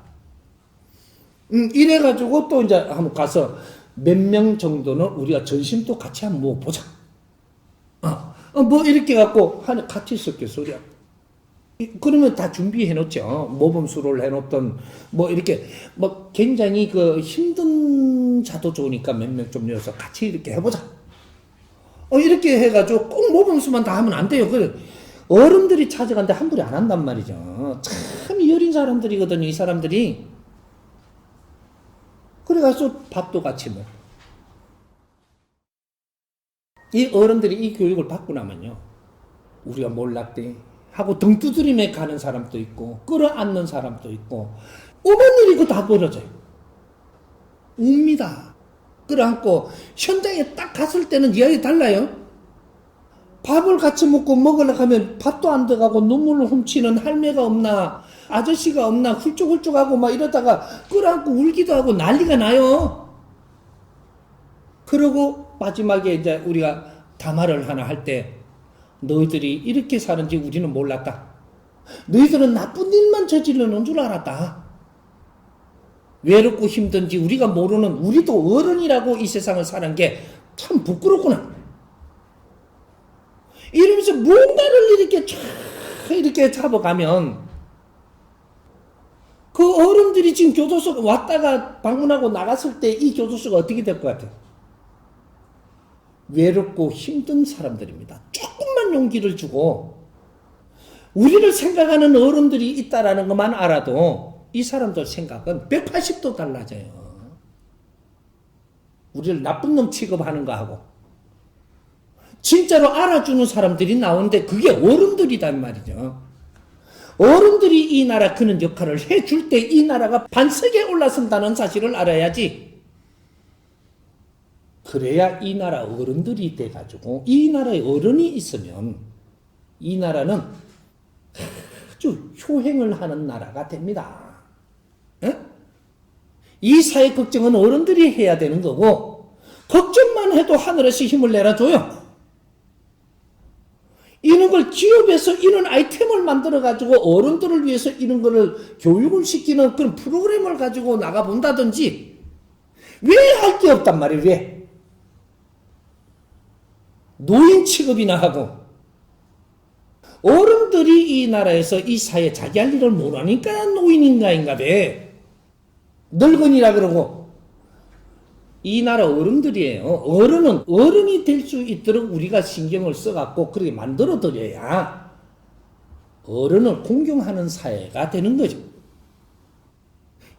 [SPEAKER 1] 이래가지고 또 이제 한번 가서 몇 명 정도는 우리가 전심도 같이 한번 모아보자. 뭐 이렇게 갖고 같이 섞여서 우리가 그러면 다 준비해 놓죠. 모범수를 해놓던 뭐 이렇게 뭐 굉장히 그 힘든 자도 좋으니까 몇 명 좀 넣어서 같이 이렇게 해보자. 이렇게 해가지고 꼭 모범수만 다 하면 안 돼요. 그래 어른들이 찾아간데 함부로 안 한단 말이죠. 참 여린 사람들이거든요, 이 사람들이. 그래가지고 밥도 같이 먹고. 이 어른들이 이 교육을 받고 나면요. 우리가 몰랐대 하고 등 두드리며 가는 사람도 있고 끌어안는 사람도 있고 오만 일이 그거 다 벌어져요. 웁니다. 끌어안고 현장에 딱 갔을 때는 이야기 달라요. 밥을 같이 먹으려고 하면 밥도 안 들어가고 눈물을 훔치는 할매가 없나 아저씨가 없나 훌쩍훌쩍하고 막 이러다가 끌어안고 울기도 하고 난리가 나요. 그러고 마지막에 이제 우리가 담화를 하나 할 때 너희들이 이렇게 사는지 우리는 몰랐다. 너희들은 나쁜 일만 저지르는 줄 알았다. 외롭고 힘든지 우리가 모르는 우리도 어른이라고 이 세상을 사는 게 참 부끄럽구나. 이러면서 뭔가를 이렇게 잡아가면 그 어른들이 지금 교도소 왔다가 방문하고 나갔을 때 이 교도소가 어떻게 될 것 같아요? 외롭고 힘든 사람들입니다. 조금만 용기를 주고 우리를 생각하는 어른들이 있다라는 것만 알아도 이 사람들 생각은 180도 달라져요. 우리를 나쁜 놈 취급하는 거하고 진짜로 알아주는 사람들이 나오는데 그게 어른들이단 말이죠. 어른들이 이 나라 그런 역할을 해줄 때 이 나라가 반석에 올라선다는 사실을 알아야지. 그래야 이 나라 어른들이 돼가지고 이 나라에 어른이 있으면 이 나라는 아주 효행을 하는 나라가 됩니다. 이 사회 걱정은 어른들이 해야 되는 거고 걱정만 해도 하늘에서 힘을 내려줘요. 이 이런 아이템을 만들어 가지고 어른들을 위해서 이런 거를 교육을 시키는 그런 프로그램을 가지고 나가 본다든지 왜 할 게 없단 말이에요. 왜? 노인 취급이나 하고 어른들이 이 나라에서 이 사회에 자기 할 일을 못하니까 노인인가인가 봐. 늙은이라 그러고 이 나라 어른들이에요. 어른은 어른이 될 수 있도록 우리가 신경을 써갖고 그렇게 만들어 드려야 어른을 공경하는 사회가 되는 거죠.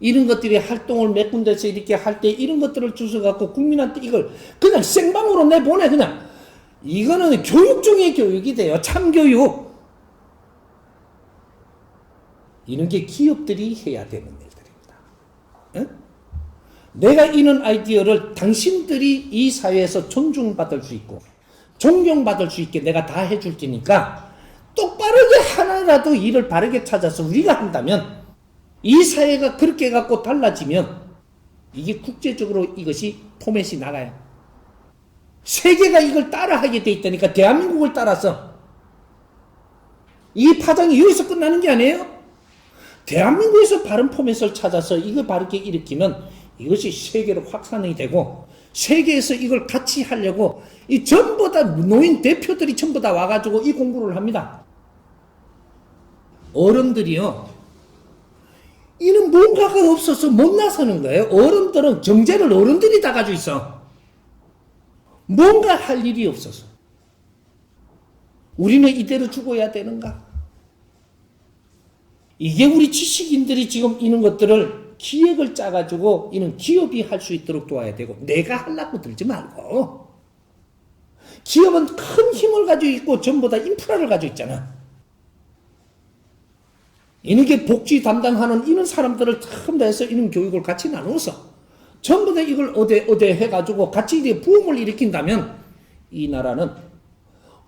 [SPEAKER 1] 이런 것들이 활동을 몇 군데서 이렇게 할 때 이런 것들을 주워갖고 국민한테 이걸 그냥 생방으로 내보내 그냥. 이거는 교육 중의 교육이 돼요. 참교육. 이런 게 기업들이 해야 되는 일들입니다. 응? 내가 이런 아이디어를 당신들이 이 사회에서 존중받을 수 있고 존경받을 수 있게 내가 다 해줄 테니까 똑바르게 하나라도 일을 바르게 찾아서 우리가 한다면 이 사회가 그렇게 갖고 달라지면 이게 국제적으로 이것이 포맷이 나가요. 세계가 이걸 따라하게 돼 있다니까. 대한민국을 따라서. 이 파장이 여기서 끝나는 게 아니에요. 대한민국에서 바른 포맷을 찾아서 이걸 바르게 일으키면 이것이 세계로 확산이 되고 세계에서 이걸 같이 하려고 이 전부 다 노인 대표들이 전부 다 와가지고 이 공부를 합니다. 어른들이요. 이는 뭔가가 없어서 못 나서는 거예요. 어른들은 경제를 어른들이 다 가지고 있어. 뭔가 할 일이 없어서. 우리는 이대로 죽어야 되는가? 이게 우리 지식인들이 지금 이런 것들을 기획을 짜가지고 이런 기업이 할 수 있도록 도와야 되고 내가 하려고 들지 말고 기업은 큰 힘을 가지고 있고 전부 다 인프라를 가지고 있잖아. 이런 게 복지 담당하는 이런 사람들을 참 내서 이런 교육을 같이 나누어서 전부 다 이걸 어대 해가지고 같이 이제 부흥을 일으킨다면 이 나라는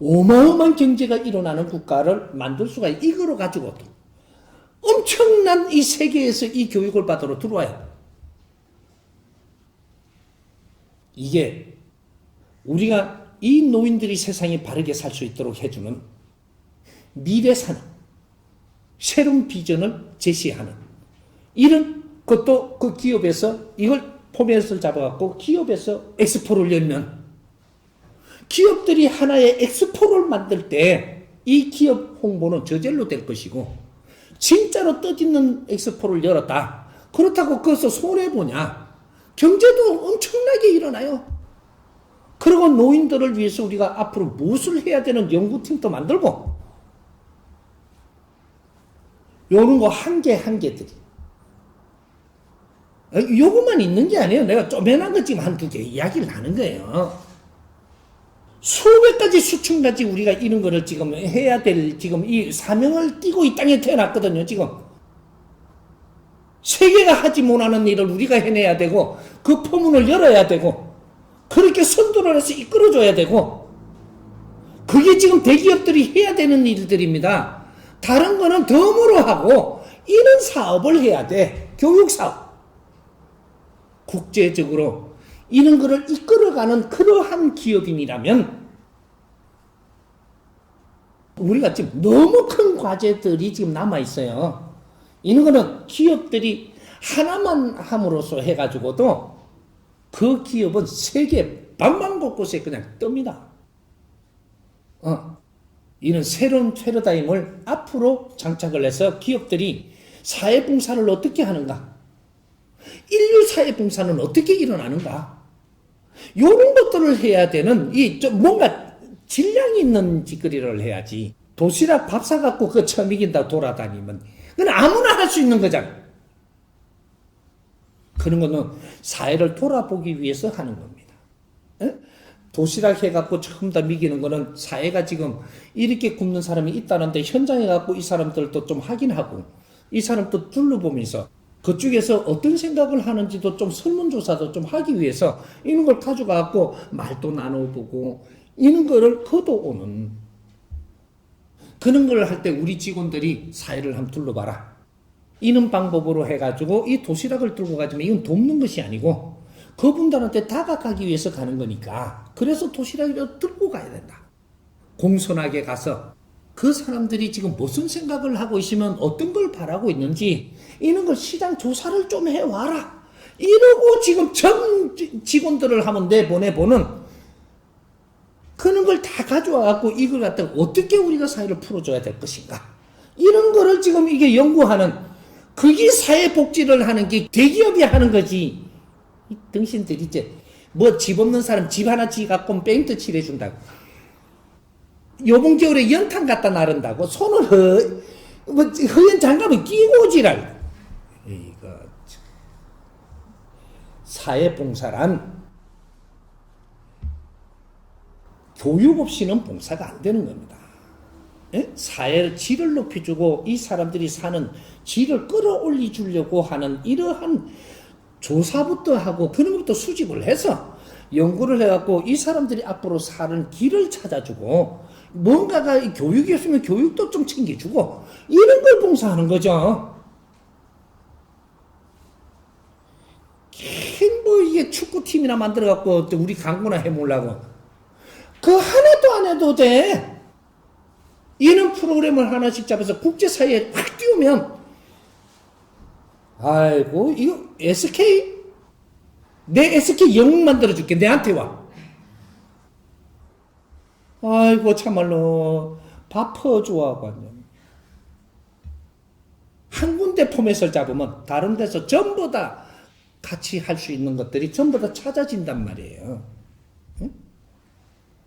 [SPEAKER 1] 어마어마한 경제가 일어나는 국가를 만들 수가 있고 이거로 가지고 또 엄청난 이 세계에서 이 교육을 받으러 들어와요. 이게 우리가 이 노인들이 세상에 바르게 살 수 있도록 해주는 미래사는 새로운 비전을 제시하는 이런 것도 그 기업에서 이걸 포맷을 잡아갖고 기업에서 엑스포를 열면 기업들이 하나의 엑스포를 만들 때 이 기업 홍보는 저절로 될 것이고 진짜로 떠있는 엑스포를 열었다. 그렇다고 거기서 손해보냐. 경제도 엄청나게 일어나요. 그리고 노인들을 위해서 우리가 앞으로 무엇을 해야 되는 연구팀도 만들고 요런 거 한 개들이 요것만 있는 게 아니에요. 내가 쪼매난 것 지금 한두 개 이야기를 하는 거예요. 수백 가지 수천 가지 우리가 이런 거를 지금 해야 될 지금 이 사명을 띠고 이 땅에 태어났거든요. 지금 세계가 하지 못하는 일을 우리가 해내야 되고 그 포문을 열어야 되고 그렇게 선도를 해서 이끌어줘야 되고 그게 지금 대기업들이 해야 되는 일들입니다. 다른 거는 덤으로 하고 이런 사업을 해야 돼. 교육사업. 국제적으로 이런 거를 이끌어가는 그러한 기업인이라면 우리가 지금 너무 큰 과제들이 지금 남아있어요. 이런 거는 기업들이 하나만 함으로써 해가지고도 그 기업은 세계 방방곳곳에 그냥 뜹니다. 이런 새로운 패러다임을 앞으로 장착을 해서 기업들이 사회봉사를 어떻게 하는가? 인류 사회봉사는 어떻게 일어나는가? 이런 것들을 해야 되는 좀 뭔가 질량 있는 짓거리를 해야지. 도시락 밥 사갖고 그거 처음 이긴다 돌아다니면 그건 아무나 할 수 있는 거잖아. 그런 거는 사회를 돌아보기 위해서 하는 겁니다. 에? 도시락 해갖고 처음 다 미기는 거는 사회가 지금 이렇게 굶는 사람이 있다는데 현장에 갖고 이 사람들도 좀 확인하고 이 사람도 둘러보면서 그쪽에서 어떤 생각을 하는지도 좀 설문조사도 좀 하기 위해서 이런 걸 가져가갖고 말도 나눠보고 이런 거를 걷어오는 그런 걸 할 때 우리 직원들이 사회를 한번 둘러봐라. 이런 방법으로 해가지고 이 도시락을 들고 가지면 이건 돕는 것이 아니고 그분들한테 다가가기 위해서 가는 거니까 그래서 도시락을 들고 가야 된다. 공손하게 가서 그 사람들이 지금 무슨 생각을 하고 있으면 어떤 걸 바라고 있는지 이런 걸 시장 조사를 좀 해와라. 이러고 지금 전 직원들을 하면 내보내보는 그런 걸 다 가져와갖고 이걸 갖다가 어떻게 우리가 사회를 풀어줘야 될 것인가. 이런 거를 지금 이게 연구하는 그게 사회복지를 하는 게 대기업이 하는 거지. 이 당신들 이제 뭐 집 없는 사람 집 하나 지갖고 페인트 칠해준다고. 요번 겨울에 연탄 갖다 나른다고 손을 허연 장갑을 끼고 지랄. 이거 사회봉사란 교육 없이는 봉사가 안 되는 겁니다. 예? 사회의 질을 높여주고 이 사람들이 사는 질을 끌어올려 주려고 하는 이러한 조사부터 하고 그런 것부터 수집을 해서 연구를 해갖고 이 사람들이 앞으로 사는 길을 찾아주고 뭔가가 교육이 없으면 교육도 좀 챙겨주고 이런 걸 봉사하는 거죠. 뭐 이게 축구팀이나 만들어갖고 우리 강구나 해보려고 그 하나도 안 해도 돼. 이런 프로그램을 하나씩 잡아서 국제사회에 확 띄우면 아이고 이거 SK 내 SK 영웅 만들어줄게. 내한테 와. 아이고 참말로 바퍼 좋아하고 한 군데 포맷을 잡으면 다른 데서 전부 다 같이 할 수 있는 것들이 전부 다 찾아진단 말이에요. 응?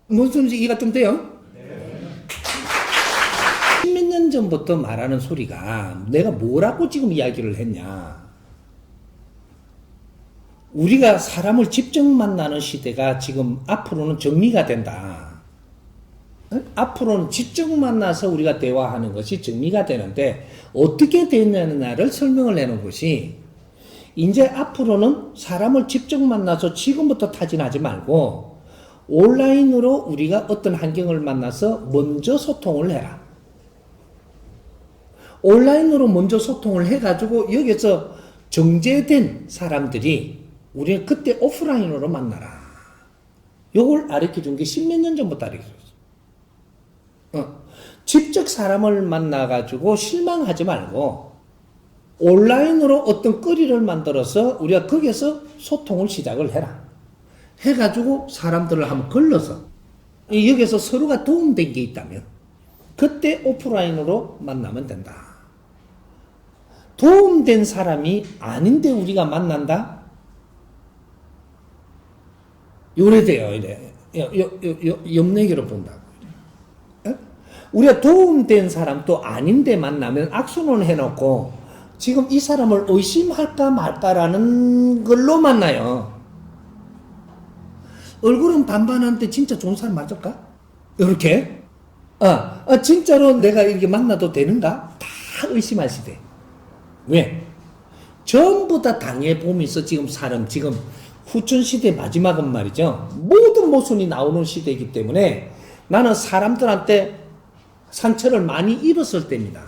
[SPEAKER 1] 무슨 소리인지 이해가 좀 돼요? 십몇 년 전부터 말하는 소리가 내가 뭐라고 지금 이야기를 했냐. 우리가 사람을 직접 만나는 시대가 지금 앞으로는 정리가 된다. 앞으로는 직접 만나서 우리가 대화하는 것이 정리가 되는데 어떻게 되느냐를 설명을 내는 것이 이제 앞으로는 사람을 직접 만나서 지금부터 타진하지 말고 온라인으로 우리가 어떤 환경을 만나서 먼저 소통을 해라. 온라인으로 먼저 소통을 해가지고 여기서 정제된 사람들이 우리는 그때 오프라인으로 만나라. 요걸 가르쳐준 게 십몇 년 전부터 가르쳐줬어. 직접 사람을 만나가지고 실망하지 말고 온라인으로 어떤 거리를 만들어서 우리가 거기에서 소통을 시작을 해라. 해가지고 사람들을 한번 걸러서 여기서 서로가 도움된 게 있다면 그때 오프라인으로 만나면 된다. 도움된 사람이 아닌데 우리가 만난다? 요래돼요. 이래. 옆내기로 본다고. 우리가 도움된 사람도 아닌데 만나면 악순환을 해놓고 지금 이 사람을 의심할까 말까라는 걸로 만나요. 얼굴은 반반한데 진짜 좋은 사람 맞을까? 이렇게. 진짜로 내가 이렇게 만나도 되는가? 다 의심할 시대. 왜? 전부 다 당해보면서 지금 사는 지금 후천시대 마지막은 말이죠. 모든 모순이 나오는 시대이기 때문에 나는 사람들한테 상처를 많이 입었을 때입니다.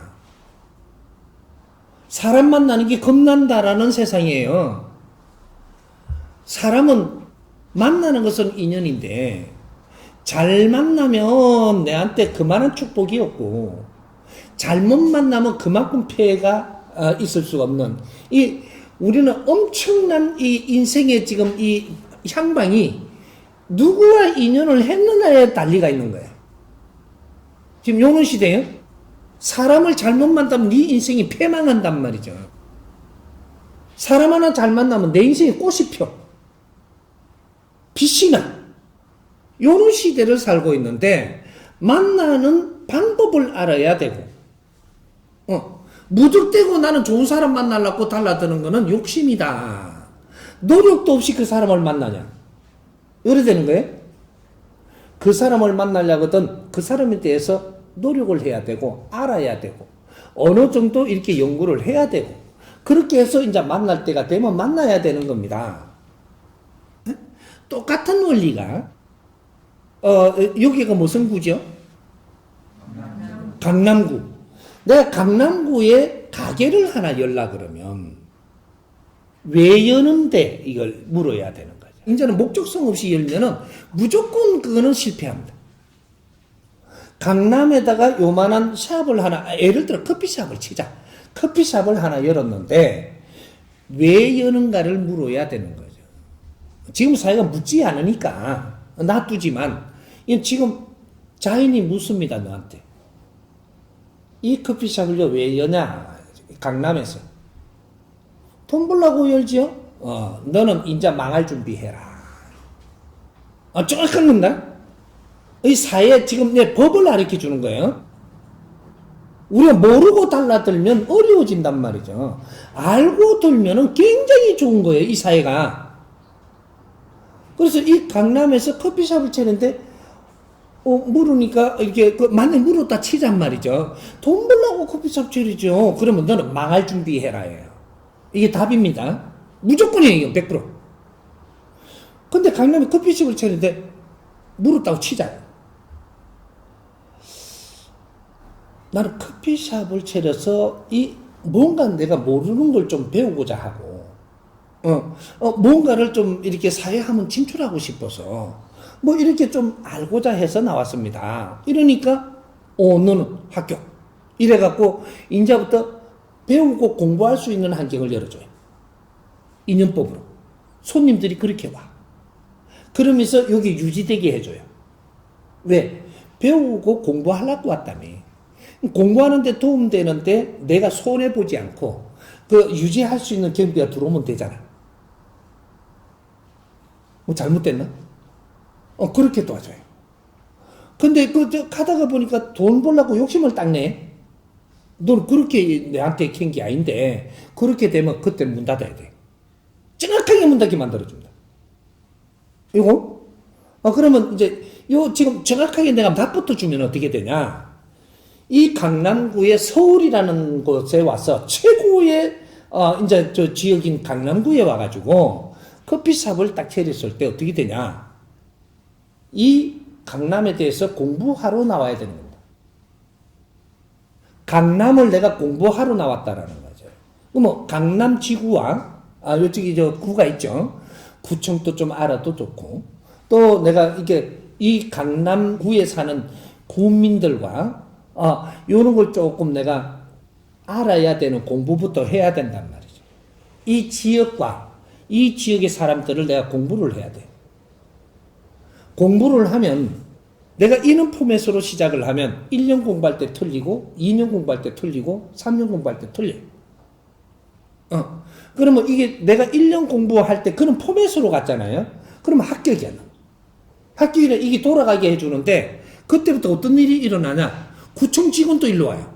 [SPEAKER 1] 사람 만나는 게 겁난다라는 세상이에요. 사람은 만나는 것은 인연인데 잘 만나면 내한테 그만한 축복이었고 잘못 만나면 그만큼 피해가 있을 수가 없는 우리는 엄청난 이 인생의 지금 이 향방이 누구와 인연을 했느냐에 달리가 있는 거예요. 지금 요런 시대에요. 사람을 잘못 만나면 네 인생이 패망한단 말이죠. 사람 하나 잘 만나면 내 인생에 꽃이 펴. 빛이 나. 요런 시대를 살고 있는데 만나는 방법을 알아야 되고 무턱대고 나는 좋은 사람 만나려고 달라드는 거는 욕심이다. 노력도 없이 그 사람을 만나냐. 이래 되는 거예요. 그 사람을 만나려거든 그 사람에 대해서 노력을 해야 되고 알아야 되고 어느 정도 이렇게 연구를 해야 되고 그렇게 해서 이제 만날 때가 되면 만나야 되는 겁니다. 똑같은 원리가 여기가 무슨 구죠? 강남구. 내가 강남구에 가게를 하나 열라 그러면 왜 여는데 이걸 물어야 되는 거죠. 이제는 목적성 없이 열면은 무조건 그거는 실패합니다. 강남에다가 요만한 샵을 하나, 예를 들어 커피숍을 치자. 커피숍을 하나 열었는데 왜 여는가를 물어야 되는 거죠. 지금 사회가 묻지 않으니까 놔두지만 지금 자인이 묻습니다, 너한테. 이 커피숍을 왜 여냐? 강남에서. 돈 벌라고 열지요? 너는 이제 망할 준비해라. 정확한 건다? 이 사회 지금 내 법을 가르쳐 주는 거예요. 우리가 모르고 달라들면 어려워진단 말이죠. 알고 들면은 굉장히 좋은 거예요, 이 사회가. 그래서 이 강남에서 커피숍을 차리는데, 물으니까, 이렇게, 만약 물었다 치잔 말이죠. 돈 벌라고 커피숍 차리죠. 그러면 너는 망할 준비해라, 예요. 이게 답입니다. 무조건이에요, 100%. 근데 강남에 커피숍을 차리는데, 물었다고 치잖아요. 나는 커피숍을 차려서 뭔가 내가 모르는 걸 좀 배우고자 하고, 뭔가를 좀 이렇게 사회에 한번 진출하고 싶어서, 이렇게 좀 알고자 해서 나왔습니다. 이러니까, 너는 합격. 이래갖고, 이제부터 배우고 공부할 수 있는 환경을 열어줘요. 인연법으로. 손님들이 그렇게 와. 그러면서 여기 유지되게 해줘요. 왜? 배우고 공부하려고 왔다며. 공부하는데 도움되는데 내가 손해보지 않고 유지할 수 있는 경비가 들어오면 되잖아. 잘못됐나? 그렇게 도와줘요. 근데 가다가 보니까 돈 벌려고 욕심을 딱 내. 넌 그렇게 내한테 캔 게 아닌데, 그렇게 되면 그때 문 닫아야 돼. 정확하게 문 닫게 만들어줍니다. 이거? 그러면 이제, 지금 정확하게 내가 답부터 주면 어떻게 되냐? 이 강남구의 서울이라는 곳에 와서 최고의, 이제 저 지역인 강남구에 와가지고 커피숍을 딱 차렸을 때 어떻게 되냐? 이 강남에 대해서 공부하러 나와야 되는 겁니다. 강남을 내가 공부하러 나왔다라는 거죠. 강남 지구와, 요쪽에 구가 있죠. 구청도 좀 알아도 좋고, 또 내가 이 강남구에 사는 구민들과 요런 걸 조금 내가 알아야 되는 공부부터 해야 된단 말이죠. 이 지역과 이 지역의 사람들을 내가 공부를 해야 돼. 공부를 하면 내가 이런 포맷으로 시작을 하면 1년 공부할 때 틀리고 2년 공부할 때 틀리고 3년 공부할 때 틀려. 그러면 이게 내가 1년 공부할 때 그런 포맷으로 갔잖아요. 그러면 합격이야. 합격이라 이게 돌아가게 해주는데 그때부터 어떤 일이 일어나냐? 구청 직원도 일로 와요.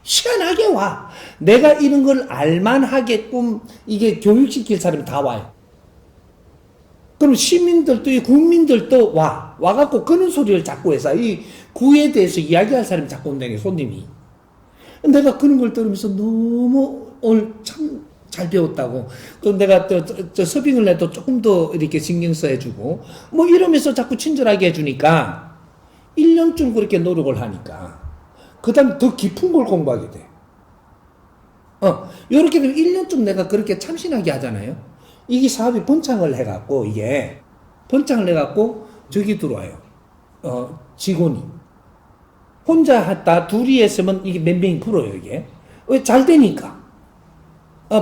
[SPEAKER 1] 시원하게 와. 내가 이런 걸 알만하게끔 이게 교육시킬 사람이 다 와요. 그럼 시민들도, 국민들도 와갖고 그런 소리를 자꾸 해서 이 구에 대해서 이야기할 사람이 자꾸 온다는 게 손님이. 내가 그런 걸 들으면서 너무 오늘 참 잘 배웠다고. 또 내가 저 서빙을 해도 조금 더 이렇게 신경 써 해주고, 이러면서 자꾸 친절하게 해주니까 1년쯤 그렇게 노력을 하니까, 그 다음에 더 깊은 걸 공부하게 돼. 요렇게 되면 1년쯤 내가 그렇게 참신하게 하잖아요. 이게 사업이 번창을 해갖고, 저기 들어와요. 직원이. 혼자 했다, 둘이 했으면 이게 몇 명이 불어요, 이게. 왜? 잘 되니까.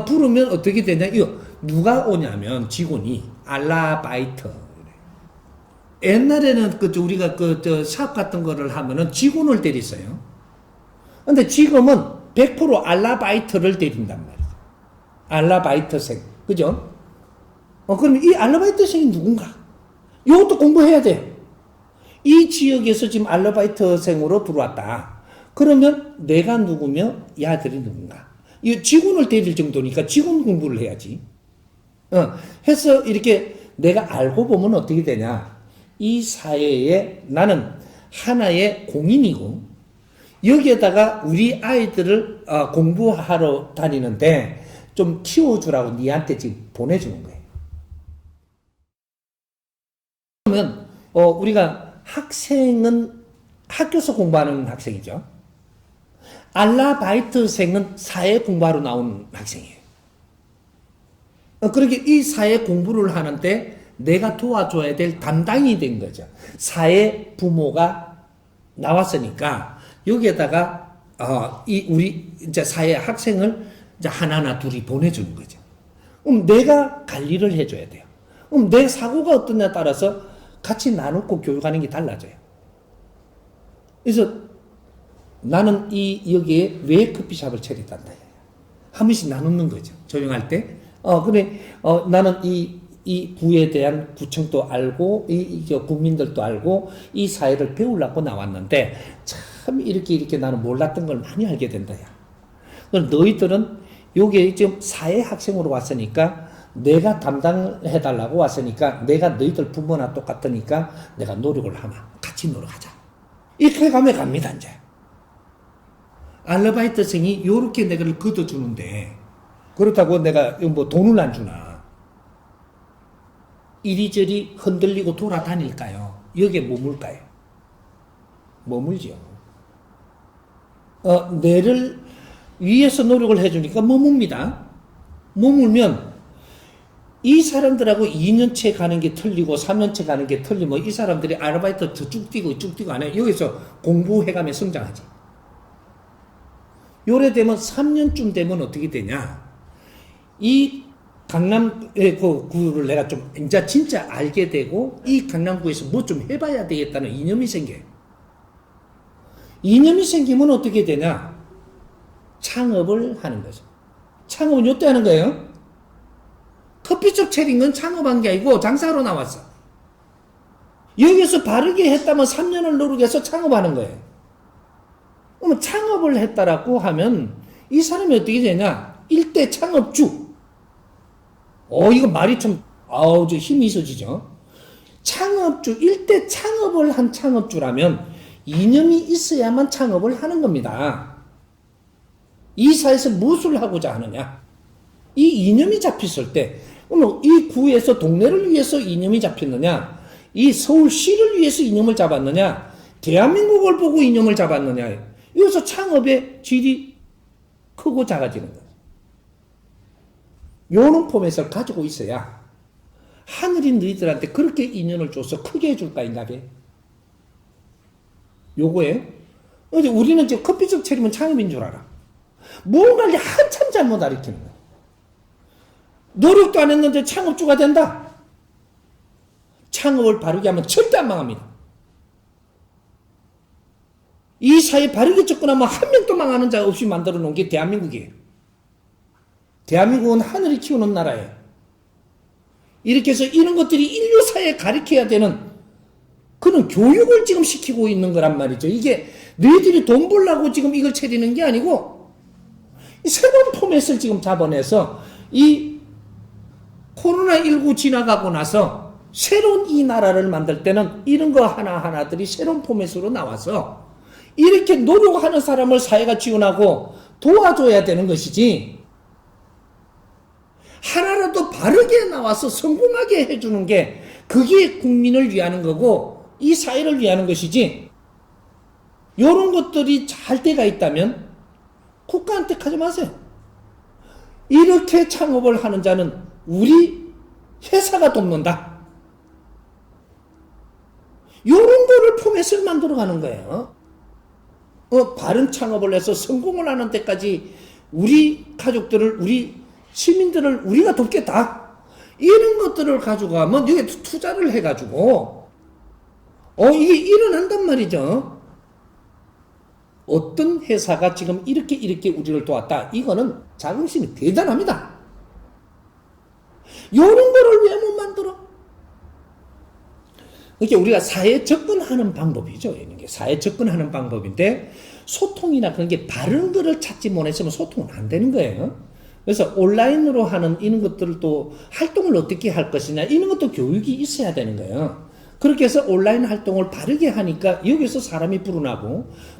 [SPEAKER 1] 부르면 어떻게 되냐? 누가 오냐면 직원이 알라바이터. 옛날에는 우리가 샵 같은 거를 하면은 직원을 때렸어요. 근데 지금은 100% 알라바이터를 때린단 말이죠. 알라바이터생. 그죠? 그럼 이 알라바이터생이 누군가? 이것도 공부해야 돼요. 이 지역에서 지금 알라바이터생으로 들어왔다. 그러면 내가 누구며 이 아들이 누군가? 이 직원을 때릴 정도니까 직원 공부를 해야지. 해서 이렇게 내가 알고 보면 어떻게 되냐. 이 사회에 나는 하나의 공인이고, 여기에다가 우리 아이들을 공부하러 다니는데 좀 키워주라고 니한테 지금 보내주는 거예요. 그러면 우리가 학생은 학교에서 공부하는 학생이죠. 알라바이트생은 사회 공부하러 나온 학생이에요. 그렇게 이 사회 공부를 하는데 내가 도와줘야 될 담당이 된 거죠. 사회 부모가 나왔으니까 여기에다가 이 우리 이제 사회 학생을 이제 하나나 둘이 보내주는 거죠. 그럼 내가 관리를 해줘야 돼요. 그럼 내 사고가 어떠냐에 따라서 같이 나누고 교육하는 게 달라져요. 그래서 나는 여기에 왜 커피숍을 차렸단다. 한 번씩 나누는 거죠. 조용할 때. 나는 이 구에 대한 구청도 알고, 국민들도 알고, 이 사회를 배우려고 나왔는데, 참, 이렇게 나는 몰랐던 걸 많이 알게 된다. 그럼 너희들은 요게 지금 사회학생으로 왔으니까, 내가 담당해달라고 왔으니까, 내가 너희들 부모나 똑같으니까, 내가 노력을 하마. 같이 노력하자. 이렇게 가면 갑니다, 이제. 아르바이트생이 요렇게 내가를 걷어주는데, 그렇다고 내가 뭐 돈을 안 주나. 이리저리 흔들리고 돌아다닐까요? 여기에 머물까요? 머물죠. 내를 위해서 노력을 해주니까 머뭅니다. 머물면 이 사람들하고 2년째 가는 게 틀리고 3년째 가는 게 틀리면 이 사람들이 아르바이트 더 쭉 뛰고 안 해요. 여기서 공부해가며 성장하지. 요래 되면 3년쯤 되면 어떻게 되냐? 이 강남의 그 구를 내가 좀 이제 진짜 알게 되고 이 강남구에서 뭐 좀 해봐야 되겠다는 이념이 생겨요. 이념이 생기면 어떻게 되냐? 창업을 하는 거죠. 창업은 요때 하는 거예요. 커피숍 차린 건 창업한 게 아니고 장사로 나왔어. 여기서 바르게 했다면 3년을 노력해서 창업하는 거예요. 그러면 창업을 했다라고 하면 이 사람이 어떻게 되냐? 일대 창업주. 이거 말이 좀, 저 힘이 있어지죠? 창업주, 일대 창업을 한 창업주라면 이념이 있어야만 창업을 하는 겁니다. 이 사회에서 무엇을 하고자 하느냐? 이 이념이 잡혔을 때, 그러면 이 구에서 동네를 위해서 이념이 잡혔느냐? 이 서울시를 위해서 이념을 잡았느냐? 대한민국을 보고 이념을 잡았느냐? 여기서 창업의 질이 크고 작아지는 거예요. 요런 포맷을 가지고 있어야 하늘이 너희들한테 그렇게 인연을 줘서 크게 해줄까 인가게? 요거예요. 우리는 지금 커피숍 차리면 창업인 줄 알아. 뭔가를 한참 잘못 가르치는 거야. 노력도 안 했는데 창업주가 된다. 창업을 바르게 하면 절대 안 망합니다. 이 사회 바르게 접근하면 한 명도 망하는 자 없이 만들어 놓은 게 대한민국이에요. 대한민국은 하늘이 키우는 나라예요. 이렇게 해서 이런 것들이 인류 사회에 가르쳐야 되는 그런 교육을 지금 시키고 있는 거란 말이죠. 이게 너희들이 돈 벌라고 지금 이걸 차리는 게 아니고 새로운 포맷을 지금 잡아내서 이 코로나19 지나가고 나서 새로운 이 나라를 만들 때는 이런 거 하나하나들이 새로운 포맷으로 나와서 이렇게 노력하는 사람을 사회가 지원하고 도와줘야 되는 것이지 하나라도 바르게 나와서 성공하게 해주는 게 그게 국민을 위하는 거고 이 사회를 위하는 것이지 이런 것들이 잘 돼가 있다면 국가한테 가지 마세요. 이렇게 창업을 하는 자는 우리 회사가 돕는다. 이런 거를 포맷을 만들어가는 거예요. 바른 창업을 해서 성공을 하는 데까지 우리 가족들을 우리 시민들을 우리가 돕겠다. 이런 것들을 가지고 가면 여기 투자를 해가지고 이게 일어난단 말이죠. 어떤 회사가 지금 이렇게 우리를 도왔다. 이거는 자긍심이 대단합니다. 이런 거를 왜 못 만들어? 이게 우리가 사회에 접근하는 방법이죠. 이런 게 사회에 접근하는 방법인데 소통이나 그런 게 바른 거를 찾지 못했으면 소통은 안 되는 거예요. 그래서 온라인으로 하는 이런 것들을 또 활동을 어떻게 할 것이냐 이런 것도 교육이 있어야 되는 거예요. 그렇게 해서 온라인 활동을 바르게 하니까 여기서 사람이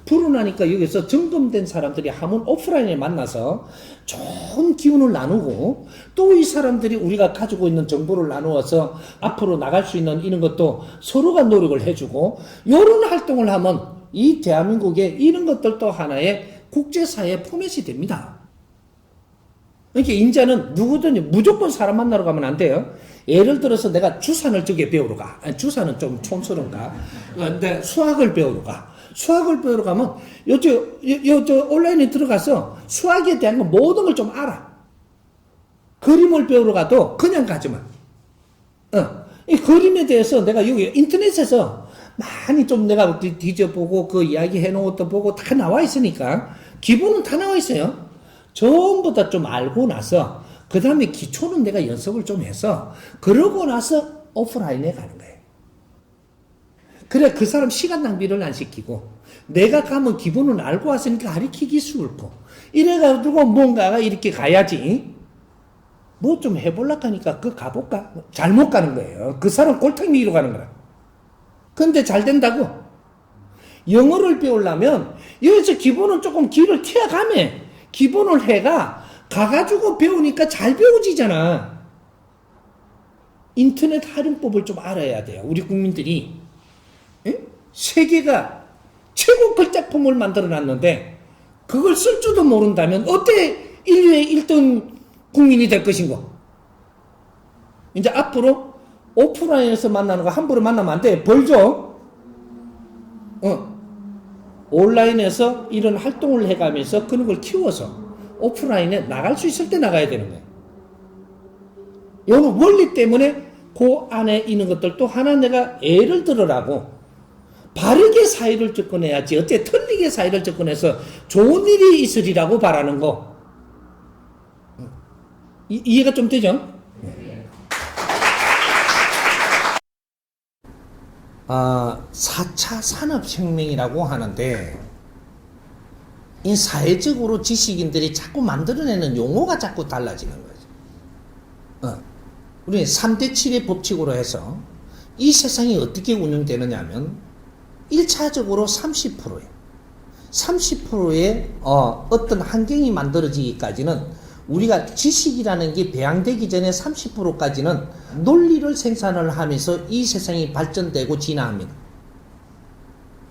[SPEAKER 1] 불어나니까 여기서 점검된 사람들이 한번 오프라인에 만나서 좋은 기운을 나누고 또 이 사람들이 우리가 가지고 있는 정보를 나누어서 앞으로 나갈 수 있는 이런 것도 서로가 노력을 해주고 이런 활동을 하면 이 대한민국에 이런 것들도 하나의 국제사회의 포맷이 됩니다. 그러니까 인자는 누구든지 무조건 사람 만나러 가면 안 돼요. 예를 들어서 내가 주산을 저게 배우러 가. 아니, 주산은 좀 촌스러운가. 근데 수학을 배우러 가. 수학을 배우러 가면 저 온라인에 들어가서 수학에 대한 거 모든 걸 좀 알아. 그림을 배우러 가도 그냥 가지 마. 이 그림에 대해서 내가 여기 인터넷에서 많이 좀 내가 뒤져보고 그 이야기 해놓은 것도 보고 다 나와 있으니까 기본은 다 나와 있어요. 전부 다 좀 알고 나서 그 다음에 기초는 내가 연습을 좀 해서 그러고 나서 오프라인에 가는 거예요. 그래 그 사람 시간 낭비를 안 시키고 내가 가면 기본은 알고 왔으니까 가르치기 수월고 이래가지고 뭔가가 이렇게 가야지. 뭐 좀 해볼라 하니까 그 가볼까? 잘못 가는 거예요. 그 사람 골탕 먹이러 가는 거라. 근데 잘 된다고. 영어를 배우려면 여기서 기본은 조금 길을 튀어가며 기본을 해가 가가지고 배우니까 잘 배워지잖아. 인터넷 활용법을 좀 알아야 돼요. 우리 국민들이. 세계가 최고 걸작품을 만들어 놨는데 그걸 쓸 줄도 모른다면 어때 인류의 1등 국민이 될 것인고. 이제 앞으로 오프라인에서 만나는 거 함부로 만나면 안 돼. 벌 줘. 온라인에서 이런 활동을 해가면서 그런 걸 키워서 오프라인에 나갈 수 있을 때 나가야 되는 거예요. 이 원리 때문에 그 안에 있는 것들도 하나 내가 예를 들으라고 바르게 사회를 접근해야지 어째 틀리게 사회를 접근해서 좋은 일이 있으리라고 바라는 거. 이해가 좀 되죠? 4차 산업혁명이라고 하는데 이 사회적으로 지식인들이 자꾸 만들어내는 용어가 자꾸 달라지는 거죠. 우리 3대 7의 법칙으로 해서 이 세상이 어떻게 운영되느냐 하면 1차적으로 30%예요. 30%의 어떤 환경이 만들어지기까지는 우리가 지식이라는 게 배양되기 전에 30%까지는 논리를 생산을 하면서 이 세상이 발전되고 진화합니다.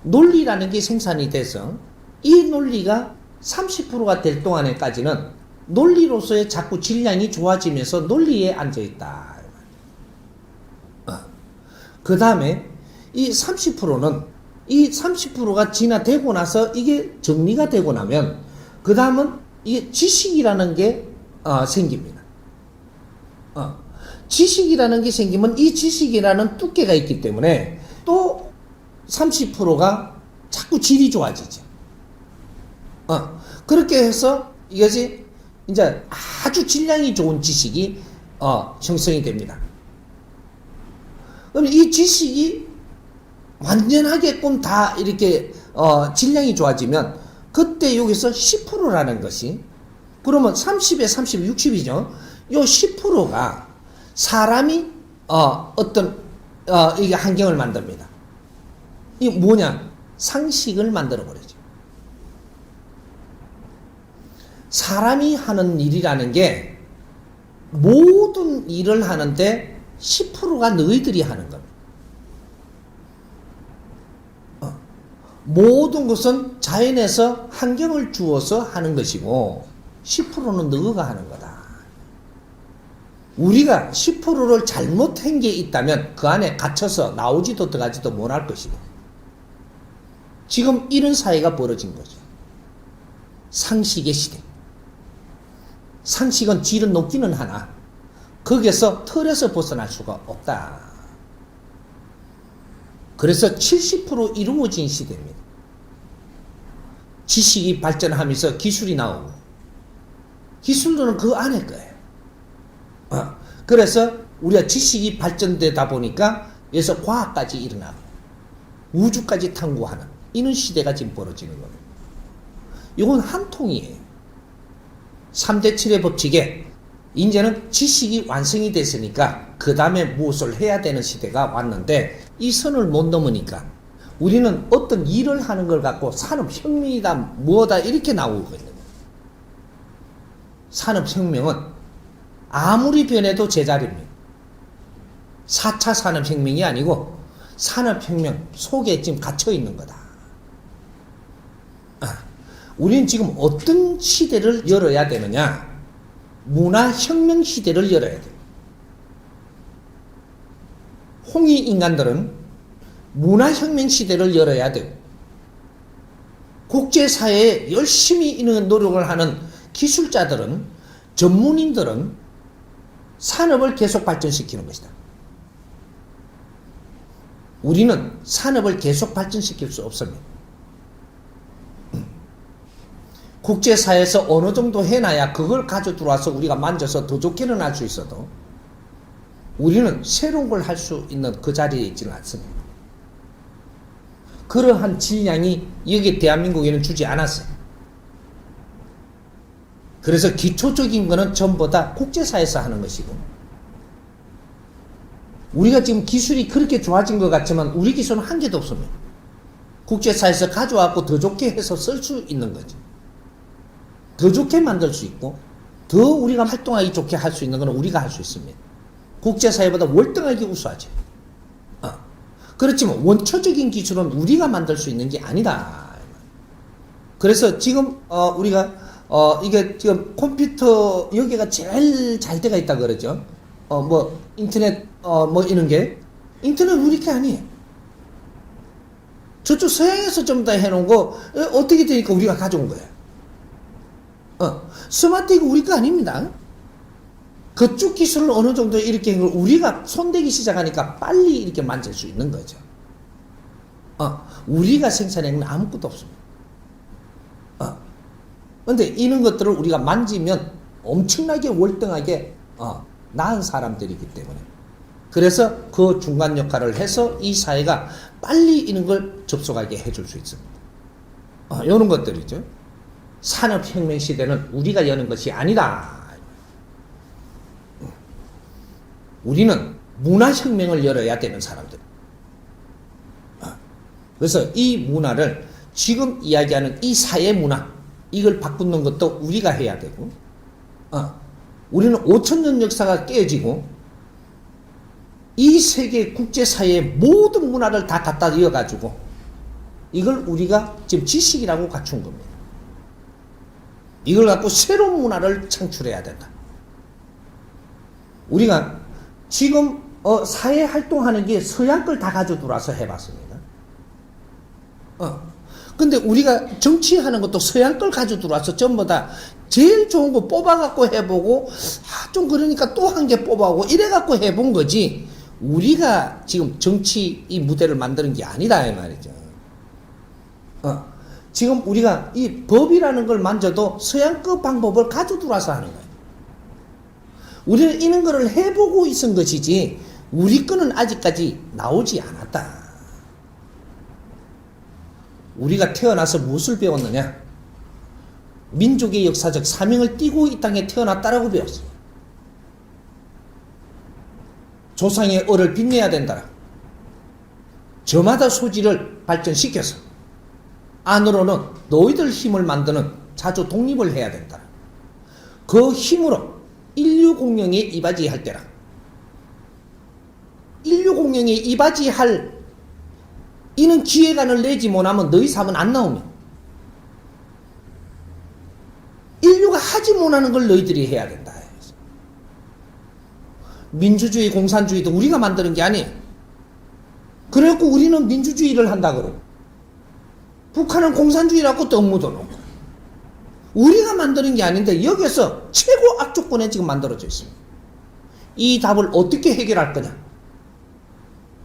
[SPEAKER 1] 논리라는 게 생산이 돼서 이 논리가 30%가 될 동안에까지는 논리로서의 자꾸 질량이 좋아지면서 논리에 앉아있다. 그 다음에 이 30%는 이 30%가 진화되고 나서 이게 정리가 되고 나면 그 다음은 이게 지식이라는 게 생깁니다. 지식이라는 게 생기면 이 지식이라는 두께가 있기 때문에 또 30%가 자꾸 질이 좋아지죠. 그렇게 해서 이것이 이제 아주 질량이 좋은 지식이 형성이 됩니다. 그럼 이 지식이 완전하게끔 다 이렇게 질량이 좋아지면 그때 여기서 10%라는 것이 그러면 30에 30, 60이죠. 요 10%가 사람이 어떤 이게 환경을 만듭니다. 이게 뭐냐? 상식을 만들어 버리죠. 사람이 하는 일이라는 게 모든 일을 하는데 10%가 너희들이 하는 겁니다. 모든 것은 자연에서 환경을 주어서 하는 것이고 10%는 너가 하는 거다. 우리가 10%를 잘못한 게 있다면 그 안에 갇혀서 나오지도 들어가지도 못할 것이고 지금 이런 사회가 벌어진 거죠. 상식의 시대. 상식은 질은 높기는 하나 거기에서 틀에서 벗어날 수가 없다. 그래서 70% 이루어진 시대입니다. 지식이 발전하면서 기술이 나오고 기술은 그 안에 거예요. 그래서 우리가 지식이 발전되다 보니까 여기서 과학까지 일어나고 우주까지 탐구하는 이런 시대가 지금 벌어지는 겁니다. 이건 한 통이에요. 3대 7의 법칙에 이제는 지식이 완성이 됐으니까 그 다음에 무엇을 해야 되는 시대가 왔는데 이 선을 못 넘으니까 우리는 어떤 일을 하는 걸 갖고 산업혁명이다 뭐다 이렇게 나오고 있는 거예요. 산업혁명은 아무리 변해도 제자리입니다. 4차 산업혁명이 아니고 산업혁명 속에 지금 갇혀 있는 거다. 우리는 지금 어떤 시대를 열어야 되느냐? 문화혁명 시대를 열어야 돼요. 홍익 인간들은 문화혁명 시대를 열어야 돼요. 국제사회에 열심히 이런 노력을 하는 기술자들은, 전문인들은 산업을 계속 발전시키는 것이다. 우리는 산업을 계속 발전시킬 수 없습니다. 국제사회에서 어느 정도 해놔야 그걸 가져 들어와서 우리가 만져서 더 좋게는 할 수 있어도 우리는 새로운 걸 할 수 있는 그 자리에 있지는 않습니다. 그러한 질량이 여기 대한민국에는 주지 않았어요. 그래서 기초적인 거는 전부 다 국제사회에서 하는 것이고, 우리가 지금 기술이 그렇게 좋아진 것 같지만 우리 기술은 한 개도 없습니다. 국제사회에서 가져와서 더 좋게 해서 쓸 수 있는 거죠. 더 좋게 만들 수 있고 더 우리가 활동하기 좋게 할 수 있는 건 우리가 할 수 있습니다. 국제사회보다 월등하게 우수하죠. 그렇지만 원초적인 기술은 우리가 만들 수 있는 게 아니다. 그래서 지금 우리가 이게 지금 컴퓨터 여기가 제일 잘 돼가 있다 그러죠. 뭐 인터넷 뭐 이런 게 인터넷 우리 게 아니에요. 저쪽 서양에서 좀 더 해놓은 거 어떻게 되니까 우리가 가져온 거예요. 스마트 이거 우리 거 아닙니다. 그쪽 기술을 어느 정도 이렇게 우리가 손대기 시작하니까 빨리 이렇게 만질 수 있는 거죠. 우리가 생산한 건 아무것도 없습니다. 근데 이런 것들을 우리가 만지면 엄청나게 월등하게 나은 사람들이기 때문에, 그래서 그 중간 역할을 해서 이 사회가 빨리 이런 걸 접속하게 해줄 수 있습니다. 이런 것들이죠. 산업혁명 시대는 우리가 여는 것이 아니다. 우리는 문화혁명을 열어야 되는 사람들. 그래서 이 문화를 지금 이야기하는 이 사회 문화, 이걸 바꾸는 것도 우리가 해야 되고, 우리는 5,000년 역사가 깨지고 이 세계 국제사회의 모든 문화를 다 갖다 이어가지고 이걸 우리가 지금 지식이라고 갖춘 겁니다. 이걸 갖고 새로운 문화를 창출해야 된다. 우리가 지금 사회 활동하는 게 서양 걸 다 가져 들어와서 해봤습니다. 근데 우리가 정치하는 것도 서양 걸 가져 들어와서 전부 다 제일 좋은 거 뽑아갖고 해보고, 좀 그러니까 또 한 개 뽑아오고 이래갖고 해본 거지, 우리가 지금 정치 이 무대를 만드는 게 아니다 이 말이죠. 지금 우리가 이 법이라는 걸 만져도 서양 그 방법을 가져 들어와서 하는 거예요. 우리는 이런 거를 해보고 있은 것이지 우리 거는 아직까지 나오지 않았다. 우리가 태어나서 무엇을 배웠느냐? 민족의 역사적 사명을 띠고 이 땅에 태어났다라고 배웠어요. 조상의 얼을 빛내야 된다. 저마다 소질을 발전시켜서 안으로는 너희들 힘을 만드는 자주 독립을 해야 된다. 그 힘으로 인류 공영에 이바지할 때라. 인류 공영에 이바지할 이는 기획안을 내지 못하면 너희 삶은 안 나오면, 인류가 하지 못하는 걸 너희들이 해야 된다. 민주주의, 공산주의도 우리가 만드는 게 아니에요. 그래갖고 우리는 민주주의를 한다 그러고 북한은 공산주의라고 또 업무도 놓고, 우리가 만드는 게 아닌데 여기서 최고 악조건에 지금 만들어져 있습니다. 이 답을 어떻게 해결할 거냐?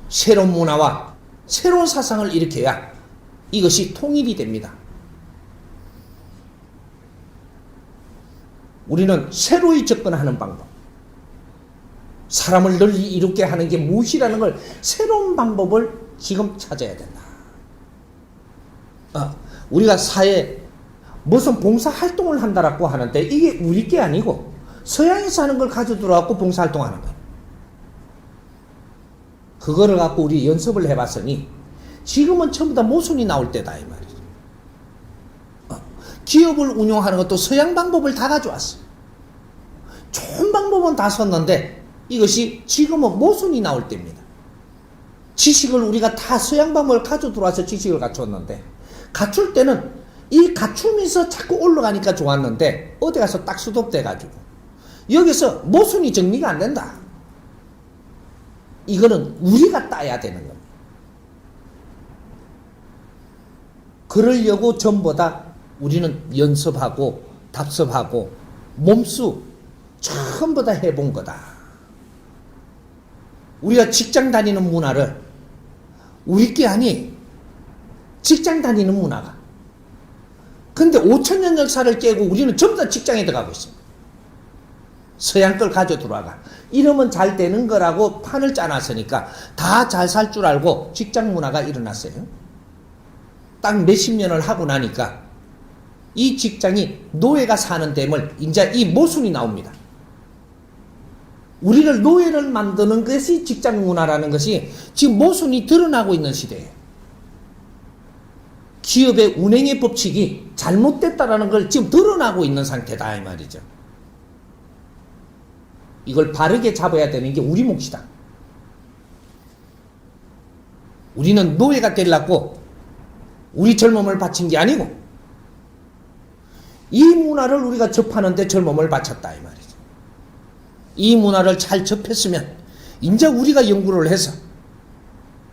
[SPEAKER 1] 새로운 문화와 새로운 사상을 일으켜야 이것이 통일이 됩니다. 우리는 새로이 접근하는 방법, 사람을 널리 이롭게 하는 게 무엇이라는 걸 새로운 방법을 지금 찾아야 된다. 우리가 사회에 무슨 봉사활동을 한다라고 하는데 이게 우리 게 아니고 서양에서 하는 걸 가져 들어와서 봉사활동하는 거예요. 그거를 갖고 우리 연습을 해봤으니 지금은 전부 다 모순이 나올 때다 이 말이죠. 기업을 운영하는 것도 서양 방법을 다 가져왔어. 좋은 방법은 다 썼는데 이것이 지금은 모순이 나올 때입니다. 지식을 우리가 다 서양 방법을 가져 들어와서 지식을 갖췄는데, 갖출 때는 이 갖추면서 자꾸 올라가니까 좋았는데 어디 가서 딱 수독돼가지고 여기서 모순이 정리가 안 된다. 이거는 우리가 따야 되는 겁니다. 그러려고 전부 다 우리는 연습하고 답습하고 몸수 전부 다 해본 거다. 우리가 직장 다니는 문화를 우리 게 아니 직장 다니는 문화가. 근데 5,000년 역사를 깨고 우리는 전부 다 직장에 들어가고 있습니다. 서양 걸 가져 들어와가. 이러면 잘 되는 거라고 판을 짜놨으니까 다 잘 살 줄 알고 직장 문화가 일어났어요. 딱 몇십 년을 하고 나니까 이 직장이 노예가 사는 셈을 이제 이 모순이 나옵니다. 우리를 노예를 만드는 것이 직장 문화라는 것이 지금 모순이 드러나고 있는 시대예요. 기업의 운행의 법칙이 잘못됐다라는 걸 지금 드러나고 있는 상태다 이 말이죠. 이걸 바르게 잡아야 되는 게 우리 몫이다. 우리는 노예가 되려고 우리 젊음을 바친 게 아니고 이 문화를 우리가 접하는데 젊음을 바쳤다 이 말이죠. 이 문화를 잘 접했으면 이제 우리가 연구를 해서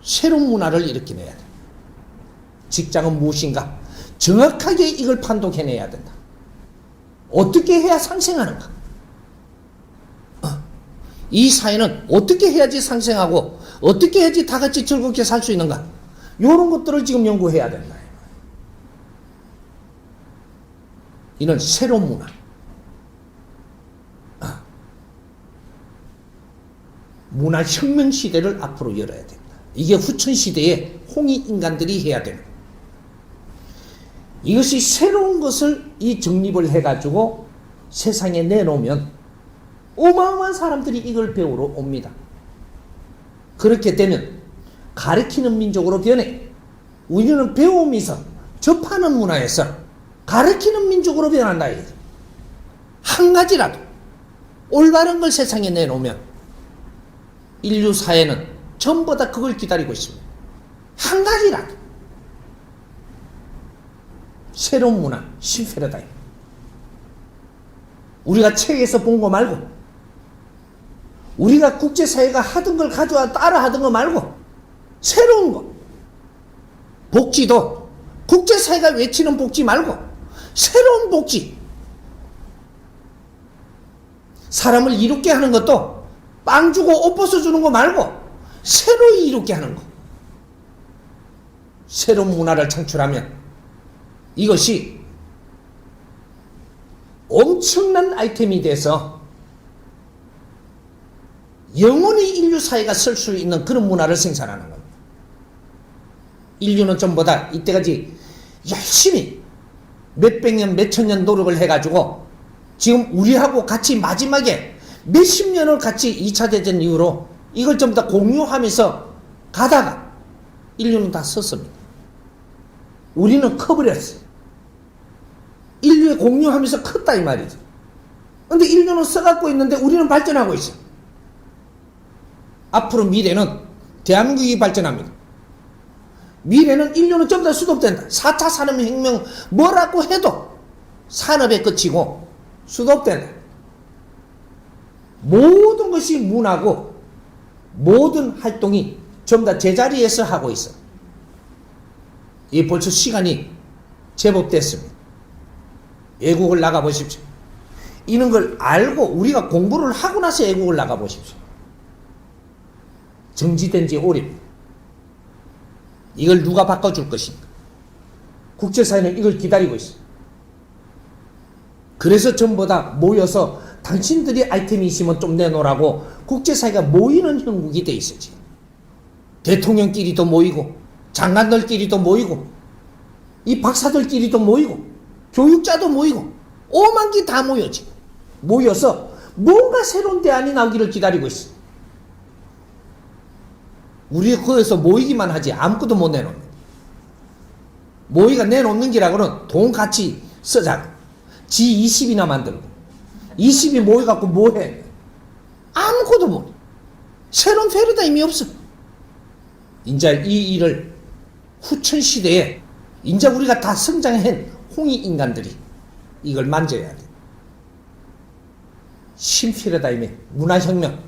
[SPEAKER 1] 새로운 문화를 일으켜내야 돼. 직장은 무엇인가? 정확하게 이걸 판독해내야 된다. 어떻게 해야 상생하는가? 이 사회는 어떻게 해야지 상생하고 어떻게 해야지 다 같이 즐겁게 살 수 있는가? 이런 것들을 지금 연구해야 된다. 이는 새로운 문화. 문화혁명 시대를 앞으로 열어야 된다. 이게 후천 시대에 홍익 인간들이 해야 되는. 이것이 새로운 것을 이 정립을 해가지고 세상에 내놓으면 어마어마한 사람들이 이걸 배우러 옵니다. 그렇게 되면 가르치는 민족으로 변해. 우리는 배움에서 접하는 문화에서 가르치는 민족으로 변한다. 한 가지라도 올바른 걸 세상에 내놓으면 인류 사회는 전부 다 그걸 기다리고 있습니다. 한 가지라도 새로운 문화, 신패러다임. 우리가 책에서 본 거 말고 우리가 국제사회가 하던 걸 가져와 따라 하던 거 말고 새로운 거. 복지도 국제사회가 외치는 복지 말고 새로운 복지. 사람을 이롭게 하는 것도 빵 주고 옷 벗어주는 거 말고 새로 이롭게 하는 거. 새로운 문화를 창출하면 이것이 엄청난 아이템이 돼서 영원히 인류 사회가 설 수 있는 그런 문화를 생산하는 겁니다. 인류는 전부 다 이때까지 열심히 몇백 년, 몇천 년 노력을 해가지고 지금 우리하고 같이 마지막에 몇십 년을 같이 2차 대전 이후로 이걸 전부 다 공유하면서 가다가 인류는 다 섰습니다. 우리는 커버렸어요. 인류에 공유하면서 컸다 이 말이죠. 근데 인류는 써갖고 있는데 우리는 발전하고 있어. 앞으로 미래는 대한민국이 발전합니다. 미래는 인류는 전부 다 수도업된다. 4차 산업혁명 뭐라고 해도 산업에 그치고 수도업된다. 모든 것이 문화고 모든 활동이 전부 다 제자리에서 하고 있어. 이 벌써 시간이 제법 됐습니다. 외국을 나가보십시오. 이런 걸 알고 우리가 공부를 하고 나서 외국을 나가보십시오. 정지된 지 오래입니다. 이걸 누가 바꿔줄 것인가? 국제사회는 이걸 기다리고 있어요. 그래서 전부 다 모여서 당신들이 아이템이 있으면 좀 내놓으라고 국제사회가 모이는 형국이 돼 있어지. 대통령끼리도 모이고 장관들끼리도 모이고 이 박사들끼리도 모이고 교육자도 모이고 오만기 다 모여지. 모여서 뭔가 새로운 대안이 나오기를 기다리고 있어. 우리가 거기서 모이기만 하지 아무것도 못 내놓는. 모이가 내놓는 기라고는 돈 같이 쓰자고. G20이나 만들고 20이 모여갖고 뭐해? 아무것도 못 해. 새로운 패러다임이 없어. 이제 이 일을 후천 시대에 이제 우리가 다 성장한 홍익 인간들이 이걸 만져야 돼. 신패러다임의 문화혁명.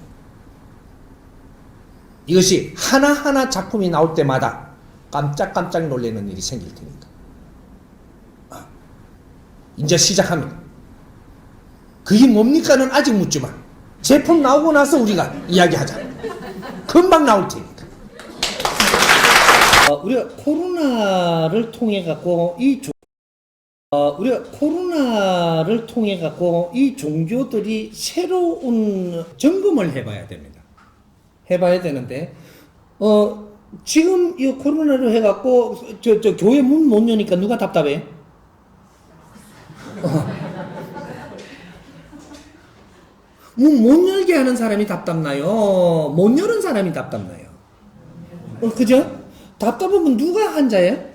[SPEAKER 1] 이것이 하나하나 작품이 나올 때마다 깜짝깜짝 놀라는 일이 생길 테니까. 이제 시작합니다. 그게 뭡니까는 아직 묻지 마. 제품 나오고 나서 우리가 이야기하자. 금방 나올 테니까. 우리가 코로나를 통해 갖고 이 종교들이 새로운 점검을 해봐야 됩니다. 해봐야 되는데, 지금 이 코로나로 해갖고, 교회 문 못 여니까 누가 답답해? 문 못 열게 하는 사람이 답답나요? 못 여는 사람이 답답나요? 그죠? 답답하면 누가 한자예요?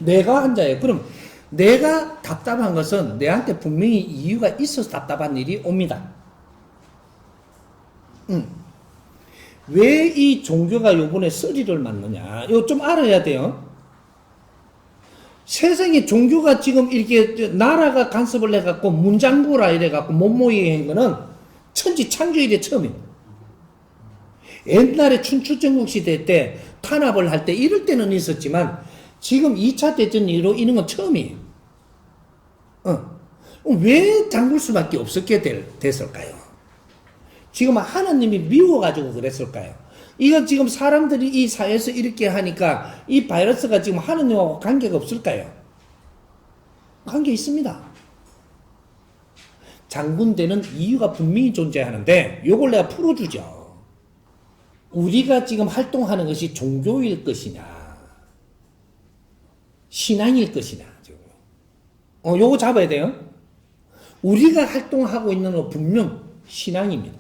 [SPEAKER 1] 내가 한자예요. 그럼 내가 답답한 것은 내한테 분명히 이유가 있어서 답답한 일이 옵니다. 왜 이 종교가 요번에 쓰리를 맞느냐? 이거 좀 알아야 돼요. 세상에 종교가 지금 이렇게 나라가 간섭을 해갖고 문장구라 이래갖고 못 모이게 한 거는 천지 창조 이래 처음입니다. 옛날에 춘추전국 시대 때 탄압을 할 때 이럴 때는 있었지만 지금 2차 대전 이후로 이런 건 처음이에요. 왜 잠글 수밖에 없었게 됐을까요? 지금 하나님이 미워가지고 그랬을까요? 이건 지금 사람들이 이 사회에서 이렇게 하니까 이 바이러스가 지금 하나님하고 관계가 없을까요? 관계 있습니다. 장군되는 이유가 분명히 존재하는데 요걸 내가 풀어주죠. 우리가 지금 활동하는 것이 종교일 것이냐 신앙일 것이냐 요거 잡아야 돼요. 우리가 활동하고 있는 건 분명 신앙입니다.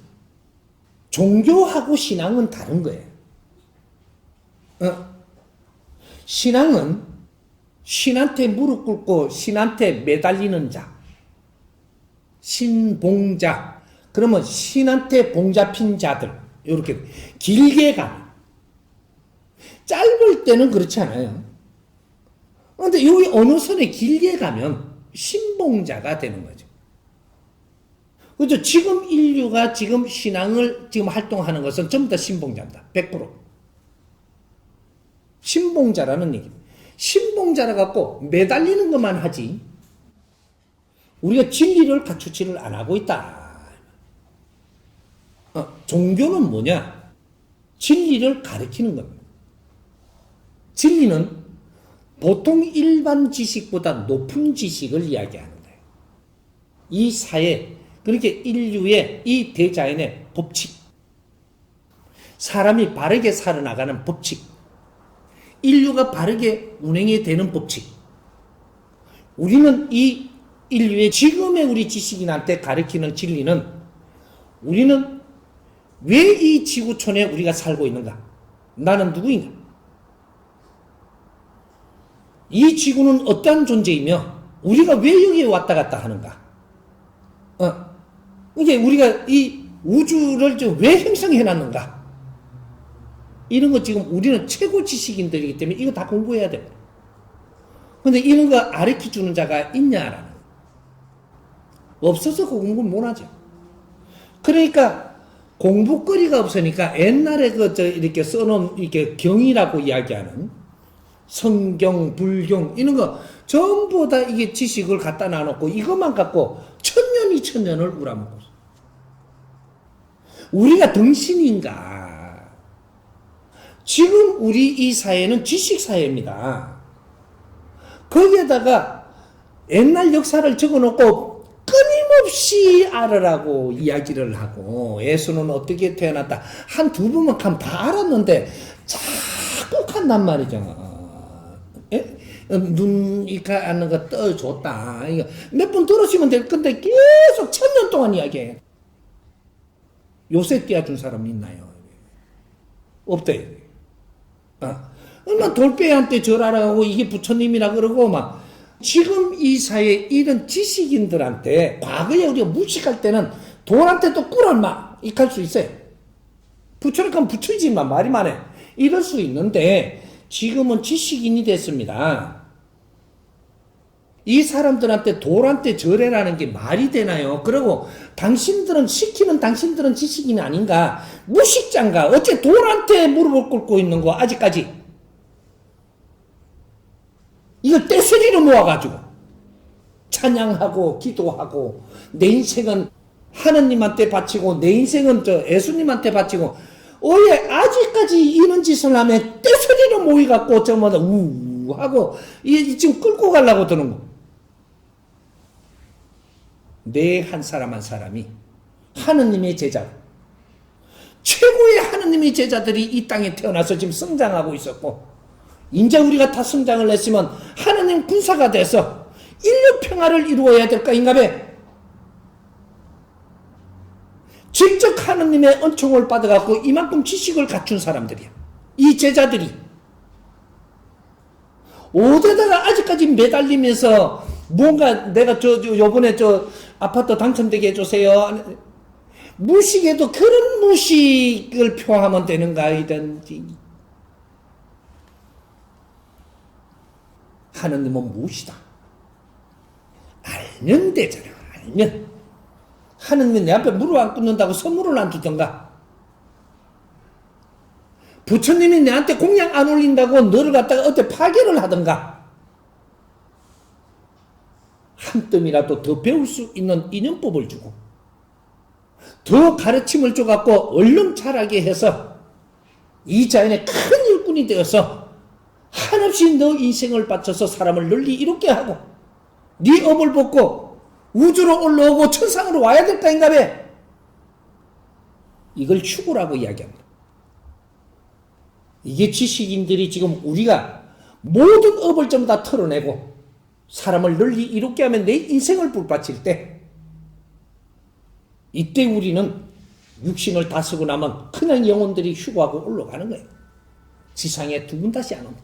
[SPEAKER 1] 종교하고 신앙은 다른 거예요. 신앙은 신한테 무릎 꿇고 신한테 매달리는 자, 신봉자. 그러면 신한테 봉잡힌 자들 이렇게 길게 가는. 짧을 때는 그렇지 않아요. 그런데 여기 어느 선에 길게 가면 신봉자가 되는 거죠. 그렇죠? 지금 인류가 지금 신앙을 지금 활동하는 것은 전부 다 신봉자입니다. 100%. 신봉자라는 얘기. 신봉자라 갖고 매달리는 것만 하지 우리가 진리를 갖추지를 안 하고 있다. 종교는 뭐냐? 진리를 가르치는 겁니다. 진리는 보통 일반 지식보다 높은 지식을 이야기하는 거예요. 이 사회, 그렇게 인류의 이 대자연의 법칙, 사람이 바르게 살아나가는 법칙, 인류가 바르게 운행이 되는 법칙. 우리는 이 인류의 지금의 우리 지식인한테 가르치는 진리는 우리는 왜 이 지구촌에 우리가 살고 있는가? 나는 누구인가? 이 지구는 어떠한 존재이며 우리가 왜 여기에 왔다 갔다 하는가? 이게 우리가 이 우주를 왜 형성해 놨는가? 이런 거 지금 우리는 최고 지식인들이기 때문에 이거 다 공부해야 돼. 근데 이런 거 가르쳐 주는 자가 있냐라는. 없어서 그 공부 못 하죠. 그러니까 공부거리가 없으니까 옛날에 이렇게 써놓은 이렇게 경이라고 이야기하는 성경, 불경 이런 거 전부 다 이게 지식을 갖다 놔놓고 이것만 갖고 1000년, 2000년을 우라먹고 우리가 등신인가? 지금 우리 이 사회는 지식사회입니다. 거기에다가 옛날 역사를 적어놓고 끊임없이 알으라고 이야기를 하고 예수는 어떻게 태어났다 한 두 번만 하면 다 알았는데 자꾸 간단 말이죠. 눈 이렇게 하는 거 떠줬다. 몇 번 들으시면 될 건데 계속 1000년 동안 이야기해. 요새 띄워준 사람 있나요? 없대요. 얼마나 돌빼한테 절하라고 이게 부처님이라 그러고 막 지금 이 사회에 이런 지식인들한테 과거에 우리가 무식할 때는 돈한테 또 꿀을 막 익할 수 있어요. 부처니까 부처이지만 말이 많아. 이럴 수 있는데 지금은 지식인이 됐습니다. 이 사람들한테 돌한테 절해라는 게 말이 되나요? 그리고 당신들은 지식인이 아닌가? 무식자인가? 어째 돌한테 무릎을 꿇고 있는 거 찬양하고 기도하고 내 인생은 하느님한테 바치고 내 인생은 예수님한테 바치고 왜 아직까지 이런 짓을 하면 떼소리로 모이갖고 저마다 우우 하고 지금 끌고 가려고 드는 거. 내 한 사람 한 사람이 하느님의 제자, 최고의 하느님의 제자들이 이 땅에 태어나서 지금 성장하고 있었고, 이제 우리가 다 성장을 했으면 하느님 군사가 돼서 인류 평화를 이루어야 될 거 아닌가 봐. 직접 하느님의 은총을 받아갖고 이만큼 지식을 갖춘 사람들이야. 이 제자들이. 어디다가 아직까지 매달리면서 뭔가 내가 요번에 아파트 당첨되게 해주세요. 무식에도 그런 무식을 표하면 되는가 이든지. 하느님은 무엇이다. 알면 되잖아. 알면. 하느님이 내 앞에 무릎 안 꿇는다고 선물을 안 주던가. 부처님이 내한테 공양 안 올린다고 너를 갖다가 어때 파괴를 하던가. 한 뜸이라도 더 배울 수 있는 인연법을 주고 더 가르침을 줘갖고 얼른 자라게 해서 이 자연의 큰 일꾼이 되어서 한없이 너 인생을 바쳐서 사람을 널리 이롭게 하고 네 업을 벗고 우주로 올라오고 천상으로 와야 될 거인가 봐. 이걸 추구라고 이야기합니다. 이게 지식인들이 지금 우리가 모든 업을 전부 다 털어내고 사람을 널리 이롭게 하면 내 인생을 불바칠 때 이때 우리는 육신을 다 쓰고 나면 그냥 영혼들이 휴거하고 올라가는 거예요. 지상에 두 분 다시 안 옵니다.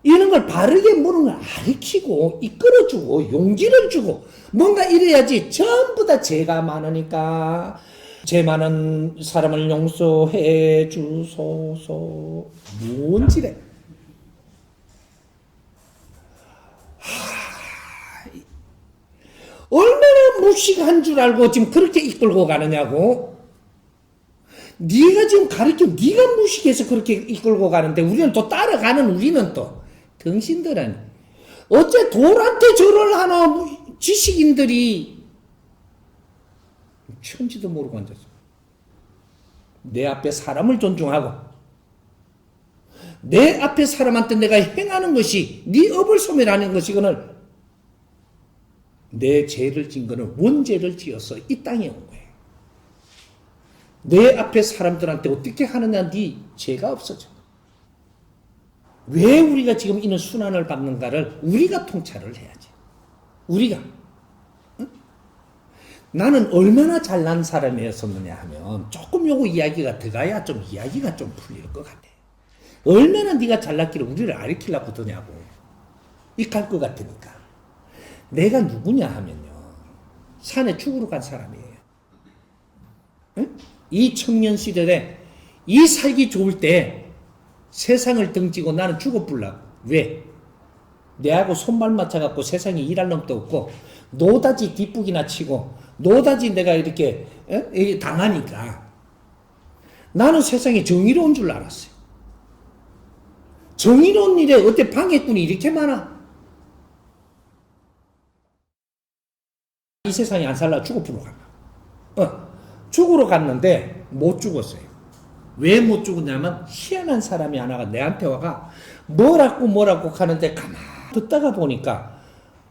[SPEAKER 1] 이런 걸 바르게 모르는 걸 가르치고 이끌어주고 용기를 주고 뭔가 이래야지. 전부 다 죄가 많으니까 죄 많은 사람을 용서해 주소서. 뭔지래. 얼마나 무식한 줄 알고 지금 그렇게 이끌고 가느냐고. 네가 지금 가르쳐, 네가 무식해서 그렇게 이끌고 가는데 우리는 또 따라가는 우리는 또 등신들은 어째 돌한테 절을 하나 지식인들이 천지도 모르고 앉았어. 내 앞에 사람을 존중하고 내 앞에 사람한테 내가 행하는 것이 네 업을 소멸하는 것이거늘 내 죄를 진 거는 원죄를 지어서 이 땅에 온 거예요. 내 앞에 사람들한테 어떻게 하느냐 네 죄가 없어져. 왜 우리가 지금 이런 순환을 받는가를 우리가 통찰을 해야지. 우리가. 응? 나는 얼마나 잘난 사람이었었느냐 하면 조금 요거 이야기가 들어가야 좀 이야기가 좀 풀릴 것 같아. 얼마나 네가 잘났기를 우리를 가르치려고 드냐고. 이갈 것 같으니까. 내가 누구냐 하면요. 산에 죽으러 간 사람이에요. 응? 이 청년 시절에 이 살기 좋을 때 세상을 등지고 나는 죽어불라고. 왜? 내하고 손발 맞춰갖고 세상에 일할 놈도 없고 노다지 뒷북이나 치고 노다지 내가 이렇게 당하니까 나는 세상에 정의로운 줄 알았어요. 정의로운 일에 어때 방해꾼이 이렇게 많아? 이 세상에 안 살라 죽어불러 갔나? 죽으러 갔는데 못 죽었어요. 왜 못 죽었냐면 희한한 사람이 하나가 내한테 와가 뭐라고 하는데 가만 듣다가 보니까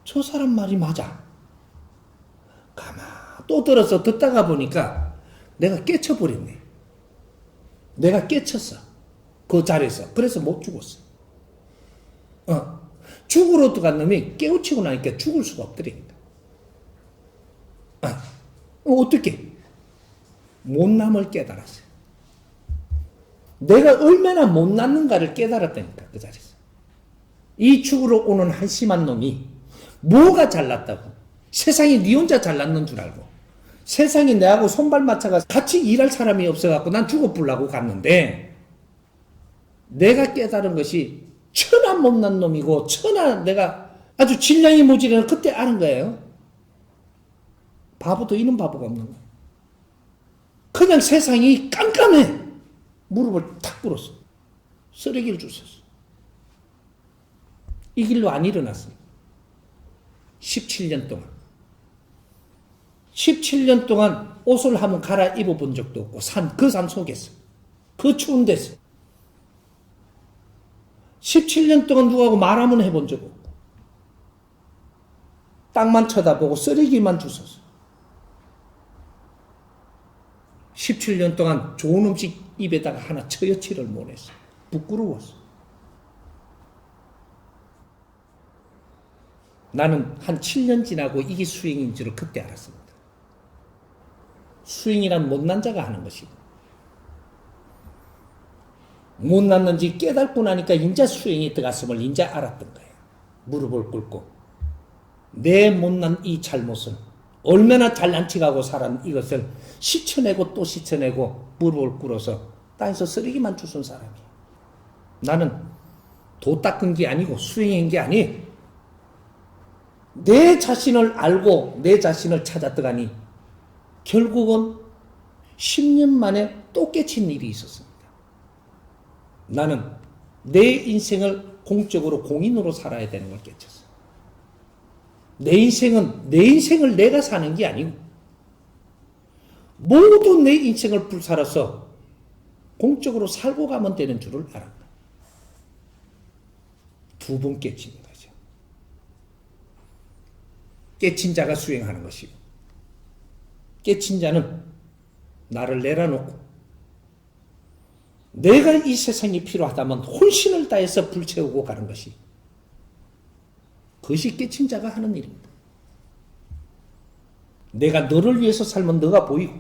[SPEAKER 1] 저 사람 말이 맞아. 가만 또 들어서 듣다가 보니까 내가 깨쳐버렸네. 내가 깨쳤어. 그 자리에서. 그래서 못 죽었어. 죽으러 들어간 놈이 깨우치고 나니까 죽을 수가 없더래. 어떻게? 못남을 깨달았어요. 내가 얼마나 못났는가를 깨달았다니까 그 자리에서. 이 죽으러 오는 한심한 놈이 뭐가 잘났다고. 세상에 니 혼자 잘났는 줄 알고 세상에 내하고 손발 맞춰가 같이 일할 사람이 없어갖고 난 죽어불라고 갔는데 내가 깨달은 것이 천하 못난 놈이고 천하 내가 아주 질량이 모자라는 그때 아는 거예요. 바보도 이런 바보가 없는 거예요. 그냥 세상이 깜깜해. 무릎을 탁 꿇었어. 쓰레기를 주셨어. 이 길로 안 일어났어. 17년 동안. 17년 동안 옷을 한번 갈아입어 본 적도 없고, 그 산 속에서. 그 추운 데서. 17년 동안 누구하고 말 한번 해본 적 없고, 땅만 쳐다보고 쓰레기만 주워서. 17년 동안 좋은 음식 입에다가 하나 처여치를 못했어. 부끄러웠어. 나는 한 7년 지나고 이게 수행인 줄을 그때 알았습니다. 수행이란 못난 자가 하는 것이고, 못났는지 깨닫고 나니까 인자 수행이 들어갔음을 인자 알았던 거예요. 무릎을 꿇고 내 못난 이 잘못을 얼마나 잘난 척하고 살았는 이것을 씻어내고 또 씻어내고 무릎을 꿇어서 땅에서 쓰레기만 주운 사람이에요. 나는 도 닦은 게 아니고 수행한 게 아니에요. 내 자신을 알고 내 자신을 찾았더니 결국은 10년 만에 또 깨친 일이 있었습니다. 나는 내 인생을 공적으로 공인으로 살아야 되는 걸 깨쳤어요. 내 인생을 내가 사는 게 아니고 모두 내 인생을 불살아서 공적으로 살고 가면 되는 줄을 알았다. 두 번 깨친 거죠. 깨친 자가 수행하는 것이고, 깨친 자는 나를 내려놓고 내가 이 세상이 필요하다면 혼신을 다해서 불태우고 가는 것이, 그것이 깨친 자가 하는 일입니다. 내가 너를 위해서 살면 너가 보이고,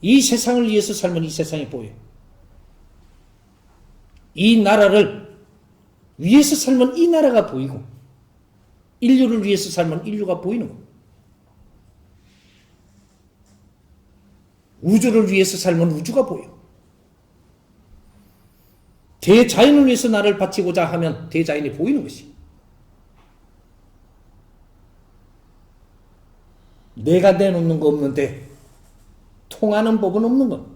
[SPEAKER 1] 이 세상을 위해서 살면 이 세상이 보여. 이 나라를 위해서 살면 이 나라가 보이고, 인류를 위해서 살면 인류가 보이는 거. 우주를 위해서 살면 우주가 보여. 대자연을 위해서 나를 바치고자 하면 대자연이 보이는 것이. 내가 내놓는 거 없는데 통하는 법은 없는 것.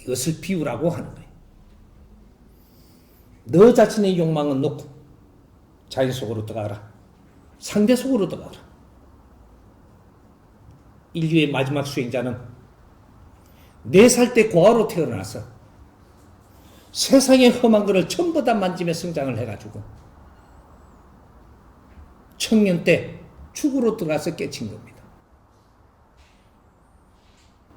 [SPEAKER 1] 이것을 비우라고 하는 거예요. 너 자신의 욕망은 놓고 자연 속으로 들어가라. 상대 속으로 들어가라. 인류의 마지막 수행자는 4살 때 고아로 태어나서 세상의 험한 것을 전부 다 만지며 성장을 해가지고 청년 때 축으로 들어가서 깨친 겁니다.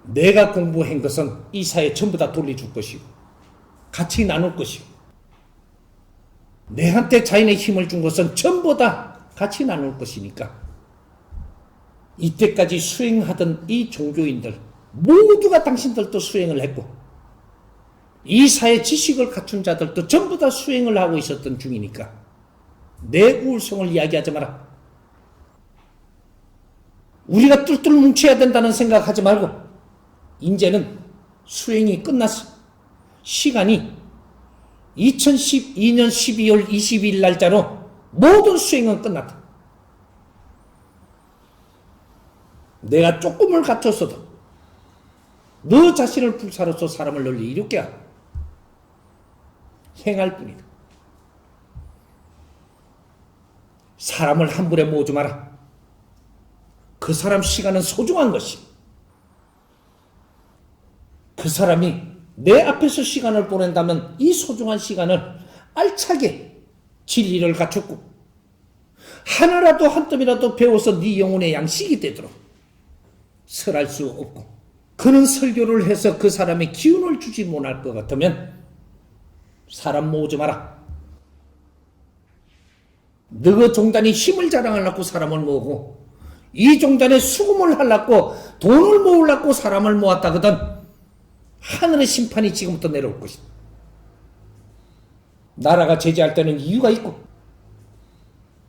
[SPEAKER 1] 내가 공부한 것은 이 사회에 전부 다 돌려줄 것이고 같이 나눌 것이고, 내한테 자연의 힘을 준 것은 전부 다 같이 나눌 것이니까, 이때까지 수행하던 이 종교인들 모두가 당신들도 수행을 했고, 이 사회 지식을 갖춘 자들도 전부 다 수행을 하고 있었던 중이니까 내 우울성을 이야기하지 마라. 우리가 뚫뚫 뭉쳐야 된다는 생각하지 말고, 이제는 수행이 끝났어. 시간이 2012년 12월 22일 날짜로 모든 수행은 끝났다. 내가 조금을 갖췄어도 너 자신을 불사로서 사람을 널리 이롭게 하라. 행할 뿐이다. 사람을 한 불에 모으지 마라. 그 사람 시간은 소중한 것이, 그 사람이 내 앞에서 시간을 보낸다면 이 소중한 시간을 알차게 진리를 갖췄고 하나라도 한 뜸이라도 배워서 네 영혼의 양식이 되도록 설할 수 없고, 그는 설교를 해서 그 사람의 기운을 주지 못할 것 같으면 사람 모으지 마라. 너 종단이 힘을 자랑하려고 사람을 모으고 이 종단에 수금을 하려고 돈을 모으려고 사람을 모았다거든 하늘의 심판이 지금부터 내려올 것이다. 나라가 제재할 때는 이유가 있고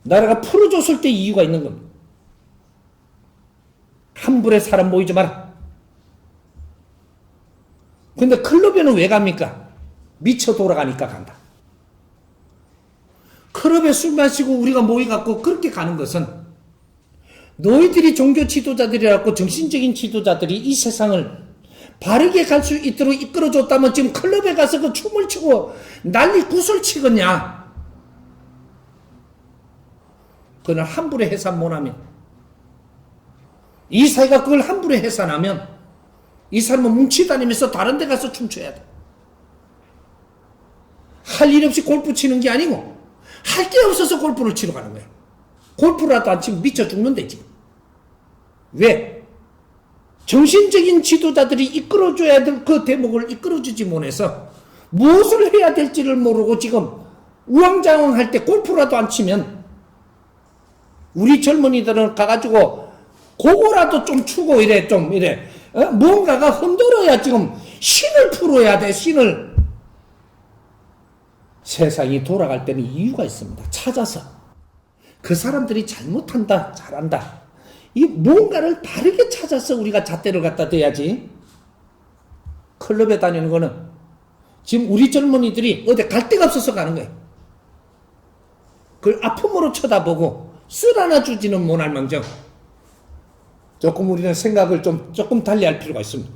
[SPEAKER 1] 나라가 풀어줬을 때 이유가 있는 겁니다. 함부로 사람 모이지 마라. 근데 클럽에는 왜 갑니까? 미쳐 돌아가니까 간다. 클럽에 술 마시고 우리가 모여갖고 그렇게 가는 것은 너희들이 종교 지도자들이라고 정신적인 지도자들이 이 세상을 바르게 갈 수 있도록 이끌어줬다면 지금 클럽에 가서 그 춤을 추고 난리 구슬 치겠냐? 그걸 함부로 해산 못하면, 이 사회가 그걸 함부로 해산하면 이 사람은 뭉치다니면서 다른 데 가서 춤춰야 돼. 할 일 없이 골프 치는 게 아니고 할 게 없어서 골프를 치러 가는 거야. 골프라도 안 치면 미쳐 죽는데 지금. 왜? 정신적인 지도자들이 이끌어줘야 될 그 대목을 이끌어주지 못해서 무엇을 해야 될지를 모르고 지금 우왕좌왕 할 때 골프라도 안 치면, 우리 젊은이들은 가가지고 그거라도 좀 추고 이래, 좀 이래. 뭔가가 흔들어야 지금 신을 풀어야 돼, 신을. 세상이 돌아갈 때는 이유가 있습니다. 찾아서. 그 사람들이 잘못한다, 잘한다. 이 뭔가를 다르게 찾아서 우리가 잣대를 갖다 대야지. 클럽에 다니는 거는 지금 우리 젊은이들이 어디 갈 데가 없어서 가는 거예요. 그걸 아픔으로 쳐다보고 쓸 하나 주지는 못할 망정, 조금 우리는 생각을 조금 달리 할 필요가 있습니다.